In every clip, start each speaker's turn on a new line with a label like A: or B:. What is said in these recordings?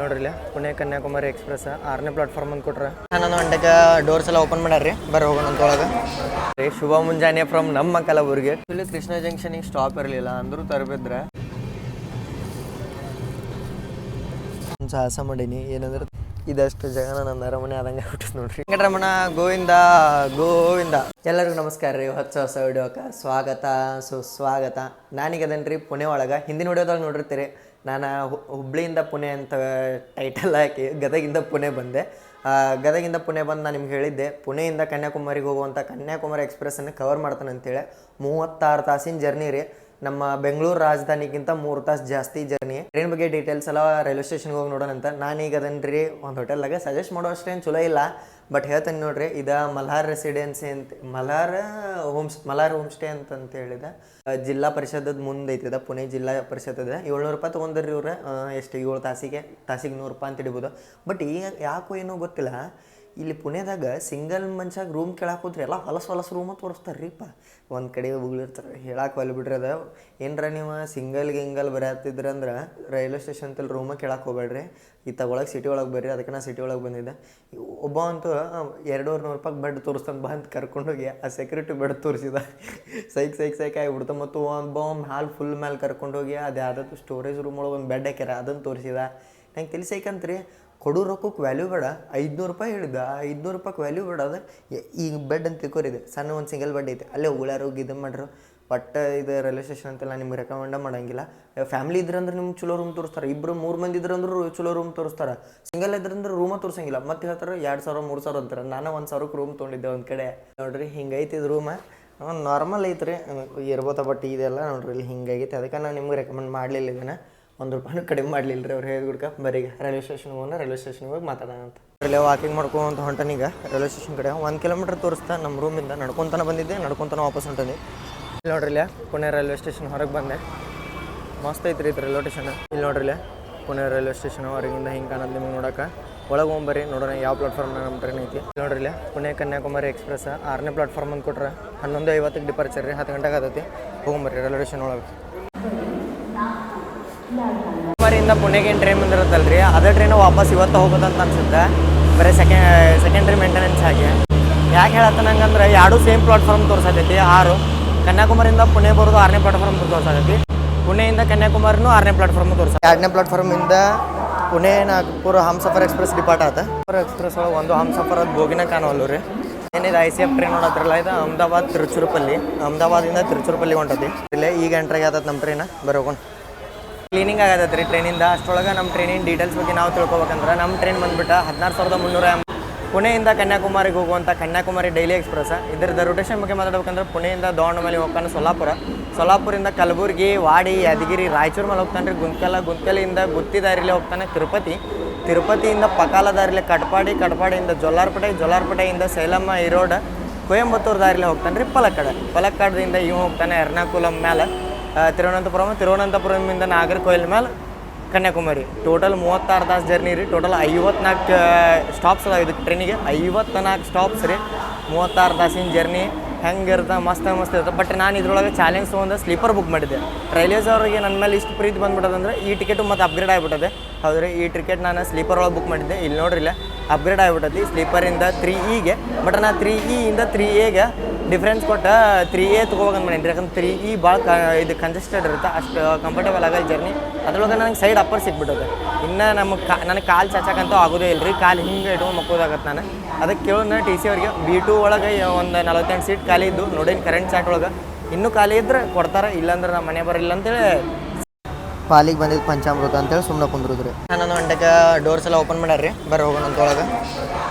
A: ನೋಡ್ರಿ Pune Kanyakumari express 6ನೇ platform ಅಂತ ಕೊಟ್ರೆ 11 ಗಂಟೆಗೆ ಡೋರ್ಸ್ ಎಲ್ಲ ಓಪನ್ ಮಾಡ್ಯಾರ್ರಿ. ಬರ್ರಿ ಹೋಗೋಣ ಅಂತೊಳಗೆ. ಶುಭ ಮುಂಜಾನೆ ಫ್ರಮ್ ನಮ್ಮ ಕಲಬುರ್ಗಿ. ಇಲ್ಲಿ ಕೃಷ್ಣ ಜಂಕ್ಷನಿಗೆ ಸ್ಟಾಪ್ ಇರಲಿಲ್ಲ ಅಂದರೂ ತರಬಿದ್ರೆ ಸಾಹಸ ಮಾಡೀನಿ. ಏನಂದ್ರೆ ಇದಷ್ಟು ಜಗನ ನನ್ನ ಅರಮನೆ ಆದಂಗೆ ಹುಟ್ಟಿಸ್ ನೋಡ್ರಿ. ವೆಂಕಟರಮಣ ಗೋವಿಂದ ಗೋವಿಂದ. ಎಲ್ಲರಿಗೂ ನಮಸ್ಕಾರ ರೀ. ಹೊಸ ವಿಡಿಯೋಕ್ಕೆ ಸ್ವಾಗತ ಸುಸ್ವಾಗತ. ನಾನೀಗದೇನ್ರಿ ಪುಣೆ ಒಳಗೆ ಹಿಂದಿನ ವಿಡಿಯೋದಾಗ ನೋಡಿರ್ತೀರಿ. ನಾನು ಹುಬ್ಳಿಯಿಂದ ಪುಣೆ ಅಂತ ಟೈಟಲ್ ಹಾಕಿ ಗದಗಿಂದ ಪುಣೆ ಬಂದೆ. ಗದಗಿಂದ ಪುಣೆ ಬಂದು ನಾನು ನಿಮ್ಗೆ ಹೇಳಿದ್ದೆ ಪುಣೆಯಿಂದ ಕನ್ಯಾಕುಮಾರಿಗೆ ಹೋಗುವಂಥ ಕನ್ಯಾಕುಮಾರಿ ಎಕ್ಸ್ಪ್ರೆಸ್ಸನ್ನು ಕವರ್ ಮಾಡ್ತಾನೆ ಅಂತೇಳಿ. 36 ತಾಸಿನ ಜರ್ನಿ ರೀ. ನಮ್ಮ ಬೆಂಗಳೂರು ರಾಜಧಾನಿಗಿಂತ 3 ತಾಸು ಜಾಸ್ತಿ ಜರ್ನಿ. ಟ್ರೈನ್ ಬಗ್ಗೆ ಡೀಟೇಲ್ಸ್ ಎಲ್ಲ ರೈಲ್ವೆ ಸ್ಟೇಷನ್ಗೆ ಹೋಗಿ ನೋಡೋಣ ಅಂತ. ನಾನೀಗ ಅದನ್ರಿ ಒಂದು ಹೋಟೆಲ್ದಾಗ ಸಜೆಸ್ಟ್ ಮಾಡೋ ಅಷ್ಟೇನು ಚಲೋ ಇಲ್ಲ, ಬಟ್ ಹೇಳ್ತೇನೆ ನೋಡ್ರಿ. ಇದು ಮಲ್ಹಾರ್ ರೆಸಿಡೆನ್ಸಿ ಅಂತ, ಮಲ್ಹಾರ್ ಹೋಮ್ ಸ್ಟೇ ಅಂತ ಹೇಳಿದ ಜಿಲ್ಲಾ ಪರಿಷದದ ಮುಂದೆ ಐತಿದ. ಪುಣೆ ಜಿಲ್ಲಾ ಪರಿಷತ್ ಇದೆ. 700 ರೂಪಾಯಿ ತೊಗೊಂಡ್ರಿ ಇವ್ರು. ಎಷ್ಟು 7 ತಾಸಿಗೆ 100 ರೂಪಾಯಿ ಅಂತ ಹಿಡಿಬೋದು. ಬಟ್ ಈಗ ಯಾಕೋ ಏನೋ ಗೊತ್ತಿಲ್ಲ, ಇಲ್ಲಿ ಪುಣೆದಾಗ ಸಿಂಗಲ್ ಮನುಷ್ಯಾಗ ರೂಮ್ ಕೇಳಕ್ಕೆ ಹೋದ್ರಿ ಎಲ್ಲ ಹೊಲಸು ರೂಮ ತೋರಿಸ್ತಾರೆ ರೀಪ್ಪ. ಒಂದು ಕಡೆ ಉಗುಳಿರ್ತಾರೆ, ಹೇಳಕ್ಕೆ ಒಲ್ಲಿ ಬಿಡ್ರಿ. ಅದು ಏನರ ನೀವು ಸಿಂಗಲ್ ಬರತ್ತಿದ್ರಿ ಅಂದ್ರೆ ರೈಲ್ವೆ ಸ್ಟೇಷನ್ ತಲ್ಲಿ ರೂಮ ಕೇಳಕ್ಕೆ ಹೋಗ್ಬೇಡ್ರಿ. ಈ ತಗೊಳಕ್ಕೆ ಸಿಟಿ ಒಳಗೆ ಬರ್ರಿ. ಅದಕ್ಕೆ ನಾನು ಸಿಟಿ ಒಳಗೆ ಬಂದಿದ್ದೆ. ಒಬ್ಬ ಅಂತೂ 200 ರೂಪಾಯಿಗೆ ಬೆಡ್ ತೋರಿಸ್ತಾನೆ ಬಾ ಅಂತ ಕರ್ಕೊಂಡೋಗಿ ಆ ಸೆಕ್ಯೂರಿಟಿ ಬೆಡ್ ತೋರಿಸಿದ. ಸೈಕ್ ಆಗಿಬಿಡ್ತ. ಮತ್ತು ಒಬ್ಬ ಹಾಲು ಫುಲ್ ಮೇಲೆ ಕರ್ಕೊಂಡೋಗಿ ಅದು ಯಾವುದಾದ್ರು ಸ್ಟೋರೇಜ್ ರೂಮ್ ಒಳಗೆ ಒಂದು ಬೆಡ್ ಹಾಕ್ಯಾರ, ಅದನ್ನು ತೋರಿಸಿದ. ನಂಗೆ ತಿಳಿಸೈಕಂತ್ರಿ ಕೊಡೋ ರೊಕ್ಕಕ್ಕೆ ವ್ಯಾಲ್ಯೂ ಬೇಡ. 500 ರೂಪಾಯಿ ಹೇಳಿದ. 500 ರೂಪಾಯಿಗೆ ವ್ಯಾಲ್ಯೂ ಬೇಡ. ಅದು ಈಗ ಬೆಡ್ ಅಂತ ತಿಳ್ಕೊರಿದೆ. ಸಣ್ಣ ಒಂದು ಸಿಂಗಲ್ ಬೆಡ್ ಐತೆ, ಅಲ್ಲೇ ಉಗುಳಾರೋಗಿ ಇದು ಮಾಡ್ರು. ಬಟ್ ಇದು ರೈಲ್ವೆ ಸ್ಟೇಷನ್ ಅಂತೆಲ್ಲ ನಿಮ್ಗೆ ರೆಕಮೆಂಡ ಮಾಡೋಂಗಿಲ್ಲ. ಫ್ಯಾಮಿಲಿ ಇದ್ರಂದ್ರೆ ನಿಮ್ಗೆ ಚಲೋ ರೂಮ್ ತೋರಿಸ್ತಾರೆ. 2-3 ಮಂದಿ ಇದ್ರಂದ್ರೂ ಚಲೋ ರೂಮ್ ತೋರಿಸ್ತಾರೆ. ಸಿಂಗಲ್ ಇದ್ರಂದ್ರೆ ರೂಮ ತೋರಿಸಂಗಿಲ್ಲ. ಮತ್ತೆ ಹೇಳ್ತಾರೆ 2000-3000 ಅಂತಾರೆ. ನಾನು 1000ಕ್ಕೆ ರೂಮ್ ತೊಗೊಂಡಿದ್ದೆ ಒಂದು ಕಡೆ. ನೋಡ್ರಿ ಹಿಂಗೈತಿ ಇದು ರೂಮ. ನಾರ್ಮಲ್ ಐತ್ರಿ ಇರ್ಬೋದ. ಬಟ್ ಇದೆಲ್ಲ ನೋಡ್ರಿ ಇಲ್ಲಿ ಹಿಂಗಾಗೈತೆ. ಅದಕ್ಕೆ ನಾನು ನಿಮ್ಗೆ ರೆಕಮೆಂಡ್ ಮಾಡಲಿಲ್ಲ. ಇದನ್ನು 1 ರೂಪಾಯಿನೂ ಕಡಿಮೆ ಮಾಡಲಿಲ್ಲ ರೀ ಅವ್ರು ಹೇಳಿದ್ಕ. ಬರೀಗ ರೈಲ್ವೆ ಸ್ಟೇಷನ್ಗೆ ಹೋಗೋಣ, ರೈಲ್ವೆ ಸ್ಟೇಷನ್ಗೆ ಹೋಗಿ ಮಾತಾಡೋಣ ಅಂತ. ಇಲ್ಲೇ ವಾಕಿಂಗ್ ಮಾಡ್ಕೊಂತ ಹೊಂಟನೀಗ ರೈಲ್ವೆ ಸ್ಟೇಷನ್ ಕಡೆ. 1 ಕಿಲೋಮೀಟ್ರ್ ತೋರಿಸ್ತಾ ನಮ್ಮ ರೂಮಿಂದ. ನಡ್ಕೊತಾನೆ ಬಂದಿದ್ದೆ, ನಡ್ಕೊತಾನೆ ವಾಪಸ್ ಹೊಂಟನಿ. ಇಲ್ಲಿ ನೋಡ್ರಿ ಇಲ್ಲೇ ಪುಣೆ ರೈಲ್ವೆ ಸ್ಟೇಷನ್ ಹೊರಗೆ ಬಂದೆ. ಮಸ್ತ್ ಐತ್ರಿ ಇದು ರೈಲ್ವೆ ಸ್ಟೇಷನ್. ಇಲ್ಲಿ ನೋಡ್ರಿ ಇಲ್ಲೇ ಪುಣೆ ರೈಲ್ವೆ ಸ್ಟೇಷನ್ ಹೊರಗಿಂದ ಹಿಂಗೆ ಕಾಣೋದು ನಿಮ್ಗೆ ನೋಡೋಕೆ. ಒಳಗೆ ಹೋಗ್ಬರ್ರಿ ನೋಡೋಣ ಯಾವ ಪ್ಲಾಟ್ಫಾರ್ಮ್ನಾಗ ನಮ್ಮ ಟ್ರೈನ್ ಐತಿ. ನೋಡ್ರಿ ಇಲ್ಲೇ ಪುಣೆ ಕನ್ಯಾಕುಮಾರಿ ಎಕ್ಸ್ಪ್ರೆಸ್ 6ನೇ ಪ್ಲಾಟ್ಫಾರ್ಮ್ ಅಂತ ಕೊಟ್ರೆ 11:50ಕ್ಕೆ ಡಿಪಾರ್ಚರ್ ರೀ. 10 ಗಂಟೆಗೆ ಆದತಿ. ಹೋಗ್ಬರ್ರಿ ರೈಲ್ವೆ ಸ್ಟೇಷನ್ ಒಳಗೆ. ಕನ್ಯಾಕುಮಾರಿಯಿಂದ ಪುಣೆಗೆ ಏನು ಟ್ರೈನ್ ಬಂದಿರುತ್ತಲ್ರಿ, ಅದೇ ಟ್ರೈನ್ ವಾಪಸ್ ಇವತ್ತು ಹೋಗೋದಂತ ಅನ್ಸುತ್ತೆ. ಬರೀ ಸೆಕೆಂಡ್ರಿ ಮೇಂಟೆನೆನ್ಸ್ ಆಗಿ. ಯಾಕೆ ಹೇಳತ್ತನಂಗಂದ್ರೆ 2 ಸೇಮ್ ಪ್ಲಾಟ್ಫಾರ್ಮ್ ತೋರಿಸತೈತಿ. 6 ಕನ್ಯಾಕುಮಾರಿಯಿಂದ ಪುಣೆ ಬರೋದು 6ನೇ ಪ್ಲಾಟ್ಫಾರ್ಮ್ ತೋರಿಸತೈತಿ. ಪುಣೆಯಿಂದ ಕನ್ಯಾಕುಮಾರಿನೂ 6ನೇ ಪ್ಲಾಟ್ಫಾರ್ಮ್ ತೋರಿಸ. 2ನೇ ಪ್ಲಾಟ್ಫಾರ್ಮಿಂದ ಪುಣೆ ನಾಗ್ಪುರ ಹಮ್ಸಫರ್ ಎಕ್ಸ್ಪ್ರೆಸ್ ಡಿಪಾರ್ಟ್ ಆತ. ಎಕ್ಸ್ಪ್ರೆಸ್ ಒಳಗೆ ಒಂದು ಹಮ್ಸಫರ್ ಅದು ಬೋಗಿನ ಕಾಣವಲ್ಲು ರೀ. ಏನಿದೆ ICF ಟ್ರೈನ್ ನೋಡತ್ರಲ್ಲ, ಇದು ಅಹಮದಾಬಾದಿಂದ ತಿರುಚುರುಪಲ್ಲಿ ಹೊಂಟತಿ. ಇಲ್ಲೇ ಈಗ ಎಂಟ್ರಿಗೆ ಆತತ್ ನಮ್ಮ ಟ್ರೈನ್. ಬರೋಣ. ಕ್ಲೀನಿಂಗ್ ಆಗತ್ತೆ ರೀ ಟ್ರೈನಿಂದ. ಅಷ್ಟೊಳಗೆ ನಮ್ಮ ಟ್ರೈನಿನ ಡೀಟೇಲ್ಸ್ ಬಗ್ಗೆ ನಾವು ತಿಳ್ಕೊಬೇಕಂದ್ರೆ ನಮ್ಮ ಟ್ರೈನ್ ಬಂದುಬಿಟ್ಟು 16,300 ಪುಣೆಯಿಂದ ಕನ್ಯಾಕುಮಾರಿಗೆ ಹೋಗುವಂಥ ಕನ್ಯಾಕುಮಾರಿ ಡೈಲಿ ಎಕ್ಸ್ಪ್ರೆಸ್. ಇದರದ ರೊಟೇಷನ್ ಬಗ್ಗೆ ಮಾತಾಡ್ಬೇಕಂದ್ರೆ ಪುಣೆಯಿಂದ ದಾವಣಗೆರೆ ಹೋಗ್ತಾನೆ ಸೊಲ್ಲಾಪುರಿಂದ ಕಲಬುರ್ಗಿ, ವಾಡಿ, ಯಾದಗಿರಿ, ರಾಯಚೂರು ಮೇಲೆ ಹೋಗ್ತಾನೆ ರೀ. ಗುಂತ್ಕಲಿಂದ ಗುತ್ತಿ ದಾರಿಲೇ ಹೋಗ್ತಾನೆ ತಿರುಪತಿಯಿಂದ ಪಕಾಲ ದಾರಿಲೇ ಕಟ್ಪಾಡಿಯಿಂದ ಜೊಲ್ಲಾರ್ಪೇಟೆಯಿಂದ ಸೇಲಮ್ಮ, ಈರೋಡ್, ಕೊಯಂಬತ್ತೂರು ದಾರಿಲೇ ಹೋಗ್ತಾನೆ ರೀ. ಪಲಕ್ಕಾಡದಿಂದ ಇವು ಹೋಗ್ತಾನೆ ಎರ್ನಾಕುಲಂ ಮೇಲೆ ತಿರುವನಂತಪುರಮಿಂದ ನಾಗರ್ಕೋಯಿಲ್ ಮೇಲೆ ಕನ್ಯಾಕುಮಾರಿ. ಟೋಟಲ್ 36 ತಾಸು ಜರ್ನಿ ರೀ. ಟೋಟಲ್ 54 ಸ್ಟಾಪ್ಸ್ ಅದಾವೆ ಇದಕ್ಕೆ ಟ್ರೈನಿಗೆ. 54 ಸ್ಟಾಪ್ಸ್ ರೀ. 36 ತಾಸಿನ ಜರ್ನಿ ಹೆಂಗಿರುತ್ತೆ, ಮಸ್ತ್ ಇರುತ್ತೆ. ಬಟ್ ನಾನು ಇದ್ರೊಳಗೆ ಚಾಲೆಂಜ್ ತೊಗೊಂಡು ಸ್ಲೀಪರ್ ಬುಕ್ ಮಾಡಿದ್ದೆ. ರೈಲ್ವೇಸ್ ಅವ್ರಿಗೆ ನನ್ನ ಮೇಲೆ ಇಷ್ಟು ಪ್ರೀತಿ ಬಂದ್ಬಿಟ್ಟದಂದ್ರೆ ಈ ಟಿಕೆಟು ಮತ್ತು ಅಪ್ಗ್ರೇಡ್ ಆಗಿಬಿಟ್ಟದೆ. ಹೌದ್ರಿ, ಈ ಟಿಕೆಟ್ ನಾನು ಸ್ಲೀಪರ್ ಒಳಗೆ ಬುಕ್ ಮಾಡಿದ್ದೆ. ಇಲ್ಲಿ ನೋಡ್ರಿ ಇಲ್ಲ ಅಪ್ಗ್ರೇಡ್ ಆಗಿಬಿಟ್ಟತಿ ಸ್ಲೀಪರಿಂದ 3E ಬಟ್ ನಾನು 3E ಇಂದ 3Aಗೆ ಡಿಫ್ರೆನ್ಸ್ ಕೊಟ್ಟು 3A ತೊಗೋಬೇಕಂತ ಮಾಡೀನಿ. ಯಾಕಂದ್ರೆ 3E ಭಾಳ ಇದು ಕಂಜೆಸ್ಟೆಡ್ ಇರುತ್ತೆ. ಅಷ್ಟು ಕಂಫರ್ಟೇಬಲ್ ಆಗಲ್ಲ ಜರ್ನಿ. ಅದ್ರೊಳಗೆ ನನಗೆ ಸೈಡ್ ಅಪ್ಪರ್ ಸಿಕ್ಬಿಟ್ಟದೆ. ಇನ್ನು ನನಗೆ ಕಾಲು ಚಾಚಕ್ಕಂತೂ ಆಗೋದೇ ಇಲ್ಲ ರೀ. ಕಾಲು ಹಿಂಗೆ ಇಟ್ಕೊಂಡು ಮಕ್ಕೋದಾಗತ್ತೆ. ನಾನು ಅದಕ್ಕೆ ಕೇಳೋದು TC ಅವ್ರಿಗೆ. B2 ಒಳಗೆ ಒಂದು 48 ಸೀಟ್ ಖಾಲಿ ಇದ್ದು ನೋಡೇನು ಕರೆಂಟ್ ಚಾಟ್ ಒಳಗೆ. ಇನ್ನೂ ಖಾಲಿ ಇದ್ರೆ ಕೊಡ್ತಾರೆ, ಇಲ್ಲಾಂದ್ರೆ ನಮ್ಮ ಮನೆ ಬರಲಿಲ್ಲ ಅಂತೇಳಿ ಪಾಲಿಗೆ ಬಂದಿದ್ದು ಪಂಚಾಮೃತ ಅಂತೇಳಿ ಸುಮ್ಮನೆ ಕುಂದ್ರಿದ್ರಿ. 11 ಗಂಟೆಗೆ ಡೋರ್ಸ್ ಎಲ್ಲ ಓಪನ್ ಮಾಡ್ಯಾರ್ರಿ. ಬರ್ರಿ ಹೋಗೋಣ ಅಂತ ಒಳಗೆ.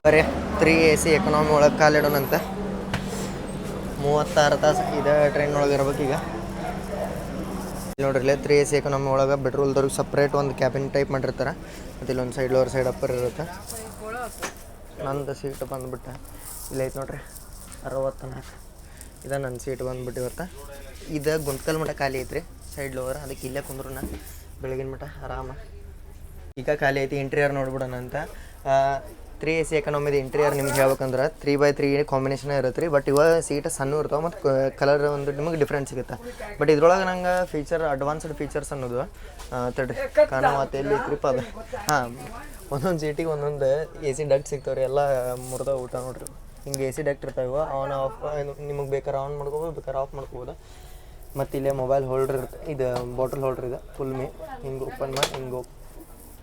A: ಬರೀ 3 AC ಎಕನಾಮಿ ಒಳಗೆ ಕಾಲಿಡೋಣಂತ. 36 ತಾಸು ಇದೇ ಟ್ರೈನ್ ಒಳಗೆ ಇರ್ಬೇಕು ಈಗ. ನೋಡ್ರಿ 3 AC ಎಕನಾಮಿ ಒಳಗೆ ಬೆಡ್ರೂಲ್ದವ್ರಿಗೆ ಸಪ್ರೇಟ್ ಒಂದು ಕ್ಯಾಬಿನ್ ಟೈಪ್ ಮಾಡಿರ್ತಾರೆ. ಮತ್ತು ಇಲ್ಲೊಂದು ಸೈಡ್ ಲೋವರ್ ಸೈಡ್ ಅಪ್ಪರ್ ಇರುತ್ತೆ. ನಂದು ಸೀಟ್ ಬಂದುಬಿಟ್ಟು ಇಲ್ಲೈತೆ ನೋಡ್ರಿ 64. ಇದು ನನ್ನ ಸೀಟ್ ಬಂದುಬಿಟ್ಟು ಇವತ್ತು. ಇದು ಗುಂತ್ಕಲ್ ಮಠ ಖಾಲಿ ಐತ್ರಿ ಸೈಡ್ ಲೋವರ್. ಅದಕ್ಕೆ ಇಲ್ಲೇ ಕುಂದ್ರು ನಾ ಬೆಳಗಿನ ಮಠ ಆರಾಮ. ಈಗ ಖಾಲಿ ಐತಿ. ಇಂಟೀರಿಯರ್ ನೋಡ್ಬಿಡೋಣ ಅಂತ. 3 AC ಎಕನಾಮಿದು ಇಂಟೀರಿಯರ್ ನಿಮ್ಗೆ ಹೇಳ್ಬೇಕಂದ್ರೆ 3x3 ಕಾಂಬಿನೇಷನ್ ಇರುತ್ತೆ ರೀ. ಬಟ್ ಇವಾಗ ಸೀಟ್ ಸಣ್ಣ ಇರ್ತಾವೆ ಮತ್ತು ಕಲರ್ ಒಂದು ನಿಮಗೆ ಡಿಫ್ರೆಂಟ್ ಸಿಗುತ್ತೆ. ಬಟ್ ಇದ್ರೊಳಗೆ ನಂಗೆ ಫೀಚರ್ ಅಡ್ವಾನ್ಸ್ಡ್ ಫೀಚರ್ಸ್ ಅನ್ನೋದು ತಡ್ರಿ ಕಾಣುವತ್ತೆ ಎಲ್ಲಿ ಐತ್ರಿಪ್ಪ ಅದು. ಹಾಂ, ಒಂದೊಂದು ಸೀಟಿಗೆ ಒಂದೊಂದು AC ಡಕ್ಟ್ ಸಿಗ್ತಾವೆ ರೀ. ಎಲ್ಲ ಮುರಿದ ಊಟ ನೋಡ್ರಿ. ಹಿಂಗೆ AC ಡಕ್ಟ್ ಇರ್ತಾವೆ, ಆನ್ ಆಫ್ ನಿಮಗೆ ಬೇಕಾದ್ರೆ ಆನ್ ಮಾಡ್ಕೋಬೋದು, ಬೇಕಾದ್ರೆ ಆಫ್ ಮಾಡ್ಕೋಬೋದು. ಮತ್ತು ಇಲ್ಲೇ ಮೊಬೈಲ್ ಹೋಲ್ಡ್ರ್ ಇರುತ್ತೆ, ಇದು ಬಾಟಲ್ ಹೋಲ್ಡ್ರ್ ಇದೆ ಫುಲ್ ಹಿಂಗೆ ಓಪನ್ ಮಾಡಿ ಹಿಂಗೆ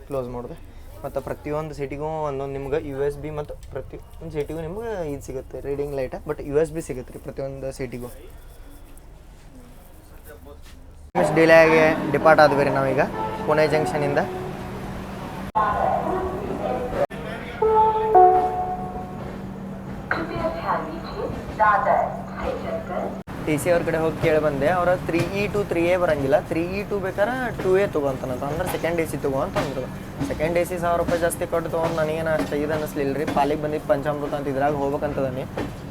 A: ಕ್ಲೋಸ್ ಮಾಡಿದೆ. ಮತ್ತು ಪ್ರತಿಯೊಂದು ಸೀಟಿಗೂ ಒಂದೊಂದು ನಿಮ್ಗೆ USB ಮತ್ತು ಪ್ರತಿಯೊಂದು ಸೀಟಿಗೂ ನಿಮ್ಗೆ ಇದು ಸಿಗುತ್ತೆ ರೀಡಿಂಗ್ ಲೈಟ್. ಬಟ್ USB ಸಿಗುತ್ತೆ ರೀ ಪ್ರತಿಯೊಂದು ಸೀಟಿಗೂ. ಡಿಲೇ ಆಗಿ ಡಿಪಾರ್ಟ್ ಆದ್ವಿ ರೀ ನಾವೀಗ ಪುಣೆ ಜಂಕ್ಷನಿಂದ. TC ಅವ್ರ ಕಡೆ ಹೋಗಿ ಕೇಳಿ ಬಂದೆ. ಅವ್ರ 3E to 3A ಬರೋಂಗಿಲ್ಲ, 3E to ಬೇಕಾದ್ರೆ 2A ತೊಗೊಂತಾನಂತ. ಅಂದ್ರೆ ಸೆಕೆಂಡ್ AC ತೊಗೊ ಅಂತಂದ್ರು. ಸೆಕೆಂಡ್ AC ₹1000 ಜಾಸ್ತಿ ಕೊಟ್ಟು ತೊಗೊಂಡು ನನಗೇನು ಅಷ್ಟು ಇದು ಅನ್ನಿಸ್ಲಿಲ್ಲ ರೀ. ಪಾಲಿಗೆ ಬಂದಿದ್ದು ಪಂಚಾಮೃತ ಅಂತ ಇದ್ರಾಗ ಹೋಗ್ಬೇಕಂತದನಿ.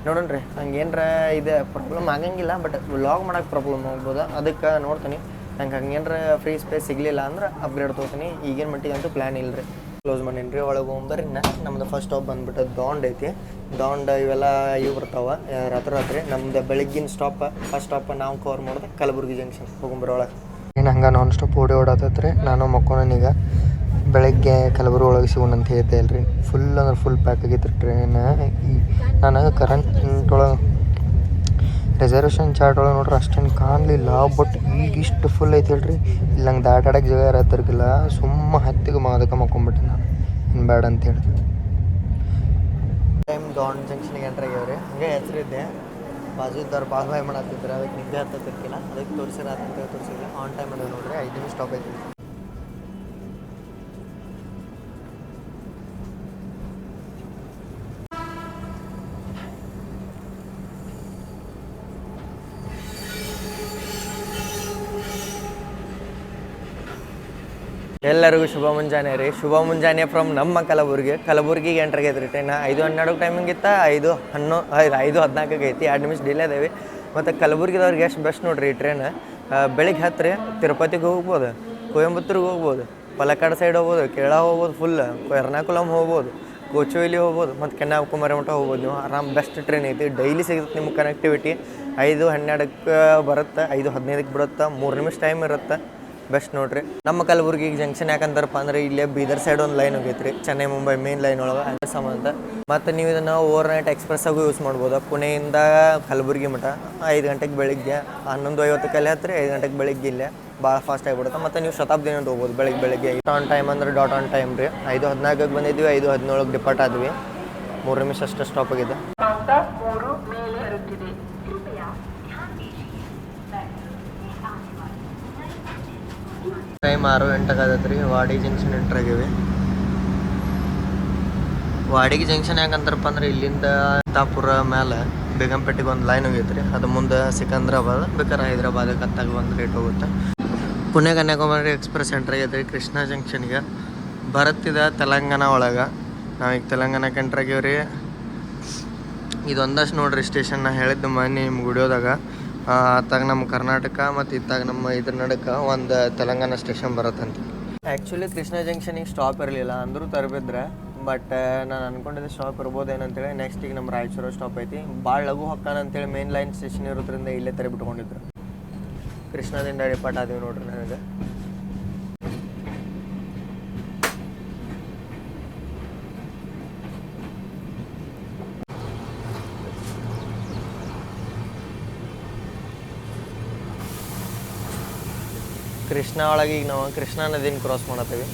A: ನೋಡೋಣ ರೀ, ಹಂಗೇನ್ರ ಇದು ಪ್ರಾಬ್ಲಮ್ ಆಗಂಗಿಲ್ಲ. ಬಟ್ ವ್ಲಾಗ್ ಮಾಡೋಕೆ ಪ್ರಾಬ್ಲಮ್ ಆಗ್ಬೋದು, ಅದಕ್ಕೆ ನೋಡ್ತೀನಿ. ನಂಗೆ ಹಂಗೇನ್ರ ಫ್ರೀ ಸ್ಪೇಸ್ ಸಿಗಲಿಲ್ಲ ಅಂದ್ರೆ ಅಪ್ಗ್ರೇಡ್ ತೊಗೋತೀನಿ. ಈಗೇನು ಮಟ್ಟಿಗೆ ಅಂತೂ ಪ್ಲ್ಯಾನ್ ಇಲ್ಲ ರೀ. ಕ್ಲೋಸ್ ಮಾಡೀನಿ ರೀ. ಒಳಗೆ ಹೋಗ್ಬರ್ರಿ. ನಮ್ದು ಫಸ್ಟ್ ಸ್ಟಾಪ್ ಬಂದುಬಿಟ್ಟು ದಾಂಡ್ ಐತಿ. ದಾಂಡ್ ಇವೆಲ್ಲ ಇವು ಬರ್ತಾವೆ ರಾತ್ರಿ. ನಮ್ದು ಬೆಳಗ್ಗಿನ ಸ್ಟಾಪ್ ಫಸ್ಟ್ ಸ್ಟಾಪ್ ನಾವು ಕವರ್ ಮಾಡೋದು ಕಲಬುರ್ಗಿ ಜಂಕ್ಷನ್. ಹೋಗ್ಬರ್ರಿ ಒಳಗೆ. ಏನು ಹಂಗೆ ನಾನ್ ಸ್ಟಾಪ್ ಓಡಾಡತ್ತೈತೆ ರೀ. ನಾನು ಮಕ್ಕೊಂಡೀಗ ಬೆಳಗ್ಗೆ ಕಲಬುರ್ಗಿ ಒಳಗೆ ಸಿಗೋಣ ಅಂತ ಹೇಳ್ತಾ ಇಲ್ರಿ. ಫುಲ್ ಅಂದ್ರೆ ಫುಲ್ ಪ್ಯಾಕ್ ಆಗೈತೆ ರೀ ಟ್ರೈನ್. ನನಗೆ ಕರೆಂಟ್ ಒಳಗೆ ರಿಸರ್ವೇಷನ್ ಚಾರ್ಟ್ ಒಳಗೆ ನೋಡ್ರಿ ಅಷ್ಟೇನು ಕಾಣಲಿಲ್ಲ. ಬಟ್ ಈಗ ಇಷ್ಟು ಫುಲ್ ಐತೆ ಹೇಳ್ರಿ. ಇಲ್ಲಿ ನಂಗೆ ದಾಟಾಡೋಕ್ಕೆ ಜಾಗ ಇರತ್ತಿರ್ಕಿಲ್ಲ. ಸುಮ್ಮ ಹತ್ತಿಗೆ ಅದಕ್ಕೆ ಮಕ್ಕೊಂಬಿಟ್ಟೆ ನಾನು, ಇನ್ನು ಬೇಡ ಅಂತೇಳಿ. ಟೈಮ್ ದಾಂಡ್ ಜಂಕ್ಷನ್ಗೆ ಎಂಟ್ರ್ ಆಗ್ಯಾವ್ರಿ. ಹಂಗೆ ಹೆಸರಿದ್ದೆ, ಬಾಜು ಇದ್ದವ್ರು ಬಾಯ್ ಮಾಡತ್ತಿದ್ರು. ಅದಕ್ಕೆ ನಿದ್ದೆ ಹತ್ತಿರ್ಕಿಲ್ಲ, ಅದಕ್ಕೆ ತೋರಿಸಿಲ್ಲ. ಆನ್ ಟೈಮ್ ಅದ ನೋಡ್ರಿ. 5 ನಿಮಿಷ ಸ್ಟಾಪ್ ಐತಿ. ಎಲ್ಲರಿಗೂ ಶುಭ ಮುಂಜಾನೆ ರೀ. ಶುಭ ಮುಂಜಾನೆ ಫ್ರಮ್ ನಮ್ಮ ಕಲಬುರ್ಗಿಗೆ ಎಂಟ್ರ್ ಆಗೈತೆ ರೀ ಟ್ರೈನ್. 5:12 ಟೈಮಿಂಗ್ ಇತ್ತು. 5:14 ಐತಿ. 2 ನಿಮಿಷ ಡಿಲೇ ಅದೇವಿ. ಮತ್ತು ಕಲಬುರ್ಗಿದವ್ರಿಗೆ ಎಷ್ಟು ಬೆಸ್ಟ್ ನೋಡ್ರಿ ಈ ಟ್ರೈನ್. ಬೆಳಿಗ್ಗೆ ಹತ್ತು ರೀ, ತಿರುಪತಿಗೆ ಹೋಗ್ಬೋದು, ಕೊಯಂಬತ್ತೂರಿಗೆ ಹೋಗ್ಬೋದು, ಪಲಕ್ಕಾಡ್ ಸೈಡ್ ಹೋಗ್ಬೋದು, ಕೇರಳ ಹೋಗ್ಬೋದು, ಫುಲ್ ಎರ್ನಾಕುಲಮ್ ಹೋಗ್ಬೋದು, ಕೋಚುವೆಲಿ ಹೋಗ್ಬೋದು, ಮತ್ತು ಕನ್ಯಾಕುಮಾರಿ ಮಠ ಹೋಗ್ಬೋದು. ನೀವು ಆರಾಮ್ ಬೆಸ್ಟ್ ಟ್ರೈನ್ ಐತಿ. ಡೈಲಿ ಸಿಗುತ್ತೆ ನಿಮ್ಗೆ ಕನೆಕ್ಟಿವಿಟಿ. 5:12 ಬರುತ್ತೆ, 5:15 ಬಿಡುತ್ತೆ. 3 ನಿಮಿಷ ಟೈಮ್ ಇರುತ್ತೆ. ಬೆಸ್ಟ್ ನೋಡ್ರಿ. ನಮ್ಮ ಕಲಬುರ್ಗಿ ಜಂಕ್ಷನ್ ಯಾಕಂತಾರಪ್ಪ ಅಂದ್ರೆ ಇಲ್ಲೇ ಬೀದರ್ ಸೈಡ್ ಒಂದು ಲೈನ್ ಹೋಗೈತೆ ರೀ, ಚೆನ್ನೈ ಮುಂಬೈ ಮೇನ್ ಲೈನ್ ಒಳಗೆ. ಅದ್ರ ಸಂಬಂಧ ಮತ್ತು ನೀವು ಇದನ್ನು ಓವರ್ ನೈಟ್ ಎಕ್ಸ್ಪ್ರೆಸ್ಸಾಗೂ ಯೂಸ್ ಮಾಡ್ಬೋದು. ಪುಣೆಯಿಂದ ಕಲಬುರ್ಗಿ ಮಠ 5 ಗಂಟೆಗೆ ಬೆಳಿಗ್ಗೆ 11:50 ಹತ್ತಿರ 5 ಗಂಟೆಗೆ ಬೆಳಿಗ್ಗೆ ಇಲ್ಲೇ ಭಾಳ ಫಾಸ್ಟ್ ಆಗಿಬಿಡುತ್ತೆ. ಮತ್ತು ನೀವು ಶತಾಬ್ದಿ ಅಂತ ಹೋಗ್ಬೋದು ಬೆಳಿಗ್ಗೆ. ಆನ್ ಟೈಮ್ ಅಂದ್ರೆ ಡಾಟ್ ಆನ್ ಟೈಮ್ ರೀ. 5:14 ಬಂದಿದ್ವಿ, 5:17 ಡಿಪಾರ್ಟ್ ಆದ್ವಿ. 3 ನಿಮಿಷ ಅಷ್ಟು ಸ್ಟಾಪ್ ಆಗಿದೆ. ಟೈಮ್ 6:08 ಆಗತ್ತೆ ರೀ. ವಾಡಿ ಜಂಕ್ಷನ್ ಎಂಟ್ರ್ ಆಗೇವಿ. ವಾಡಿಗೆ ಜಂಕ್ಷನ್ ಯಾಕಂತಾರಪ್ಪ ಅಂದ್ರೆ ಇಲ್ಲಿಂದ ತಾಪುರ ಮೇಲೆ ಬೇಗಂಪೇಟೆಗೆ ಒಂದು ಲೈನ್ ಹೋಗೈತೆ ರೀ. ಅದು ಮುಂದೆ ಸಿಕಂದ್ರಾಬಾದ್, ಬೇಕಾದ್ರೆ ಹೈದ್ರಾಬಾದ್ ಕತ್ತಾಗ ಒಂದು ರೇಟ್ ಹೋಗುತ್ತೆ. ಪುಣೆ ಕನ್ಯಾಕುಮಾರಿ ಎಕ್ಸ್ಪ್ರೆಸ್ ಎಂಟ್ರ್ ಆಗೈತೆ ರೀ ಕೃಷ್ಣ ಜಂಕ್ಷನ್ಗೆ. ಬರುತ್ತಿದೆ ತೆಲಂಗಾಣ ಒಳಗೆ. ನಾವೀಗ ತೆಲಂಗಾಣಕ್ಕೆ ಎಂಟ್ರ್ ಆಗೇವಿ ರೀ. ಇದೊಂದಷ್ಟು ನೋಡ್ರಿ ಸ್ಟೇಷನ್. ಹೇಳಿದ್ದು ಮೊನ್ನೆ ನಿಮ್ಗೆ ವಿಡಿಯೋದಾಗ. ಅತ್ತಾಗ ನಮ್ಮ ಕರ್ನಾಟಕ ಮತ್ತು ಇತ್ತಾಗ ನಮ್ಮ ಇದ್ರ ನಡಕ್ಕೆ ಒಂದು ತೆಲಂಗಾಣ ಸ್ಟೇಷನ್ ಬರುತ್ತಂತ. ಆ್ಯಕ್ಚುಲಿ ಕೃಷ್ಣ ಜಂಕ್ಷನಿಗೆ ಸ್ಟಾಪ್ ಇರಲಿಲ್ಲ ಅಂದರೂ ತರಬಿದ್ರೆ. ಬಟ್ ನಾನು ಅಂದ್ಕೊಂಡಿದ್ದೆ ಸ್ಟಾಪ್ ಇರ್ಬೋದೇನಂತೇಳಿ. ನೆಕ್ಸ್ಟ್ ಈಗ ನಮ್ಮ ರಾಯಚೂರು ಸ್ಟಾಪ್ ಐತಿ. ಭಾಳ ಲಘು ಹೊಕ್ಕಾನ ಅಂತೇಳಿ ಮೇನ್ ಲೈನ್ ಸ್ಟೇಷನ್ ಇರೋದ್ರಿಂದ ಇಲ್ಲೇ ತರಬಿಟ್ಕೊಂಡಿದ್ರು. ಕೃಷ್ಣದಿಂದ ಡಿಪಾರ್ಟ್ ಆದೀವಿ ನೋಡ್ರಿ. ನನಗೆ ಕೃಷ್ಣ ಒಳಗೆ ಈಗ ನಾವು ಕೃಷ್ಣಾ ನದಿನ ಕ್ರಾಸ್ ಮಾಡತ್ತೀವಿ.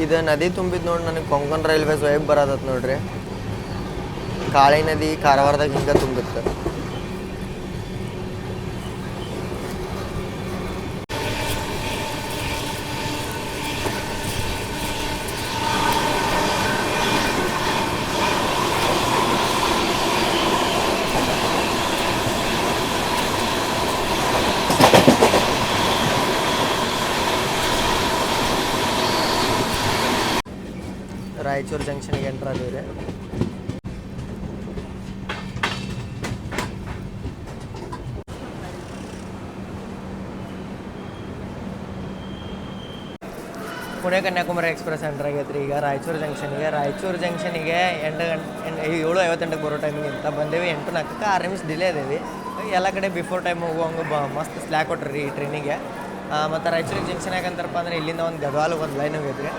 A: ಇದು ನದಿ ತುಂಬಿದ್ದು ನೋಡಿ ನನಗೆ ಕೊಂಕಣ್ ರೈಲ್ವೇಸ್ ವೈಬ್ ಬರತ್ತತ್ ನೋಡ್ರಿ. ಕಾಳಿ ನದಿ ಕಾರವಾರದಾಗ ಹಿಂಗೆ ತುಂಬುತ್ತೆ. ರಾಯಚೂರು ಜಂಕ್ಷನ್ಗೆ ಎಂಟ್ರ್ ಆದೀವಿ ರೀ. ಪುಣೆ ಕನ್ಯಾಕುಮಾರಿ ಎಕ್ಸ್ಪ್ರೆಸ್ ಎಂಟ್ರ್ ಆಗೈತೆ ರೀ ಈಗ ರಾಯಚೂರು ಜಂಕ್ಷನಿಗೆ 7:58ಕ್ಕೆ ಬರೋ ಟೈಮಿಗೆ ಅಂತ ಬಂದೇವಿ. 8:04ಕ್ಕೆ 6 ನಿಮಿಷ ಡಿಲೇ ಇದೇವಿ. ಎಲ್ಲ ಕಡೆ ಬಿಫೋರ್ ಟೈಮ್ ಹೋಗುವಂಗೆ ಮಸ್ತ್ ಸ್ಲ್ಯಾಕ್ ಕೊಟ್ರಿ ಈ ಟ್ರೈನಿಗೆ. ಮತ್ತು ರಾಯಚೂರು ಜಂಕ್ಷನ್ ಯಾಕಂತಾರಪ್ಪ ಅಂದ್ರೆ ಇಲ್ಲಿಂದ ಒಂದು ಗದ್ವಾಲ್ ಒಂದು ಲೈನ್ ಹೋಗೈತೆ ರೀ.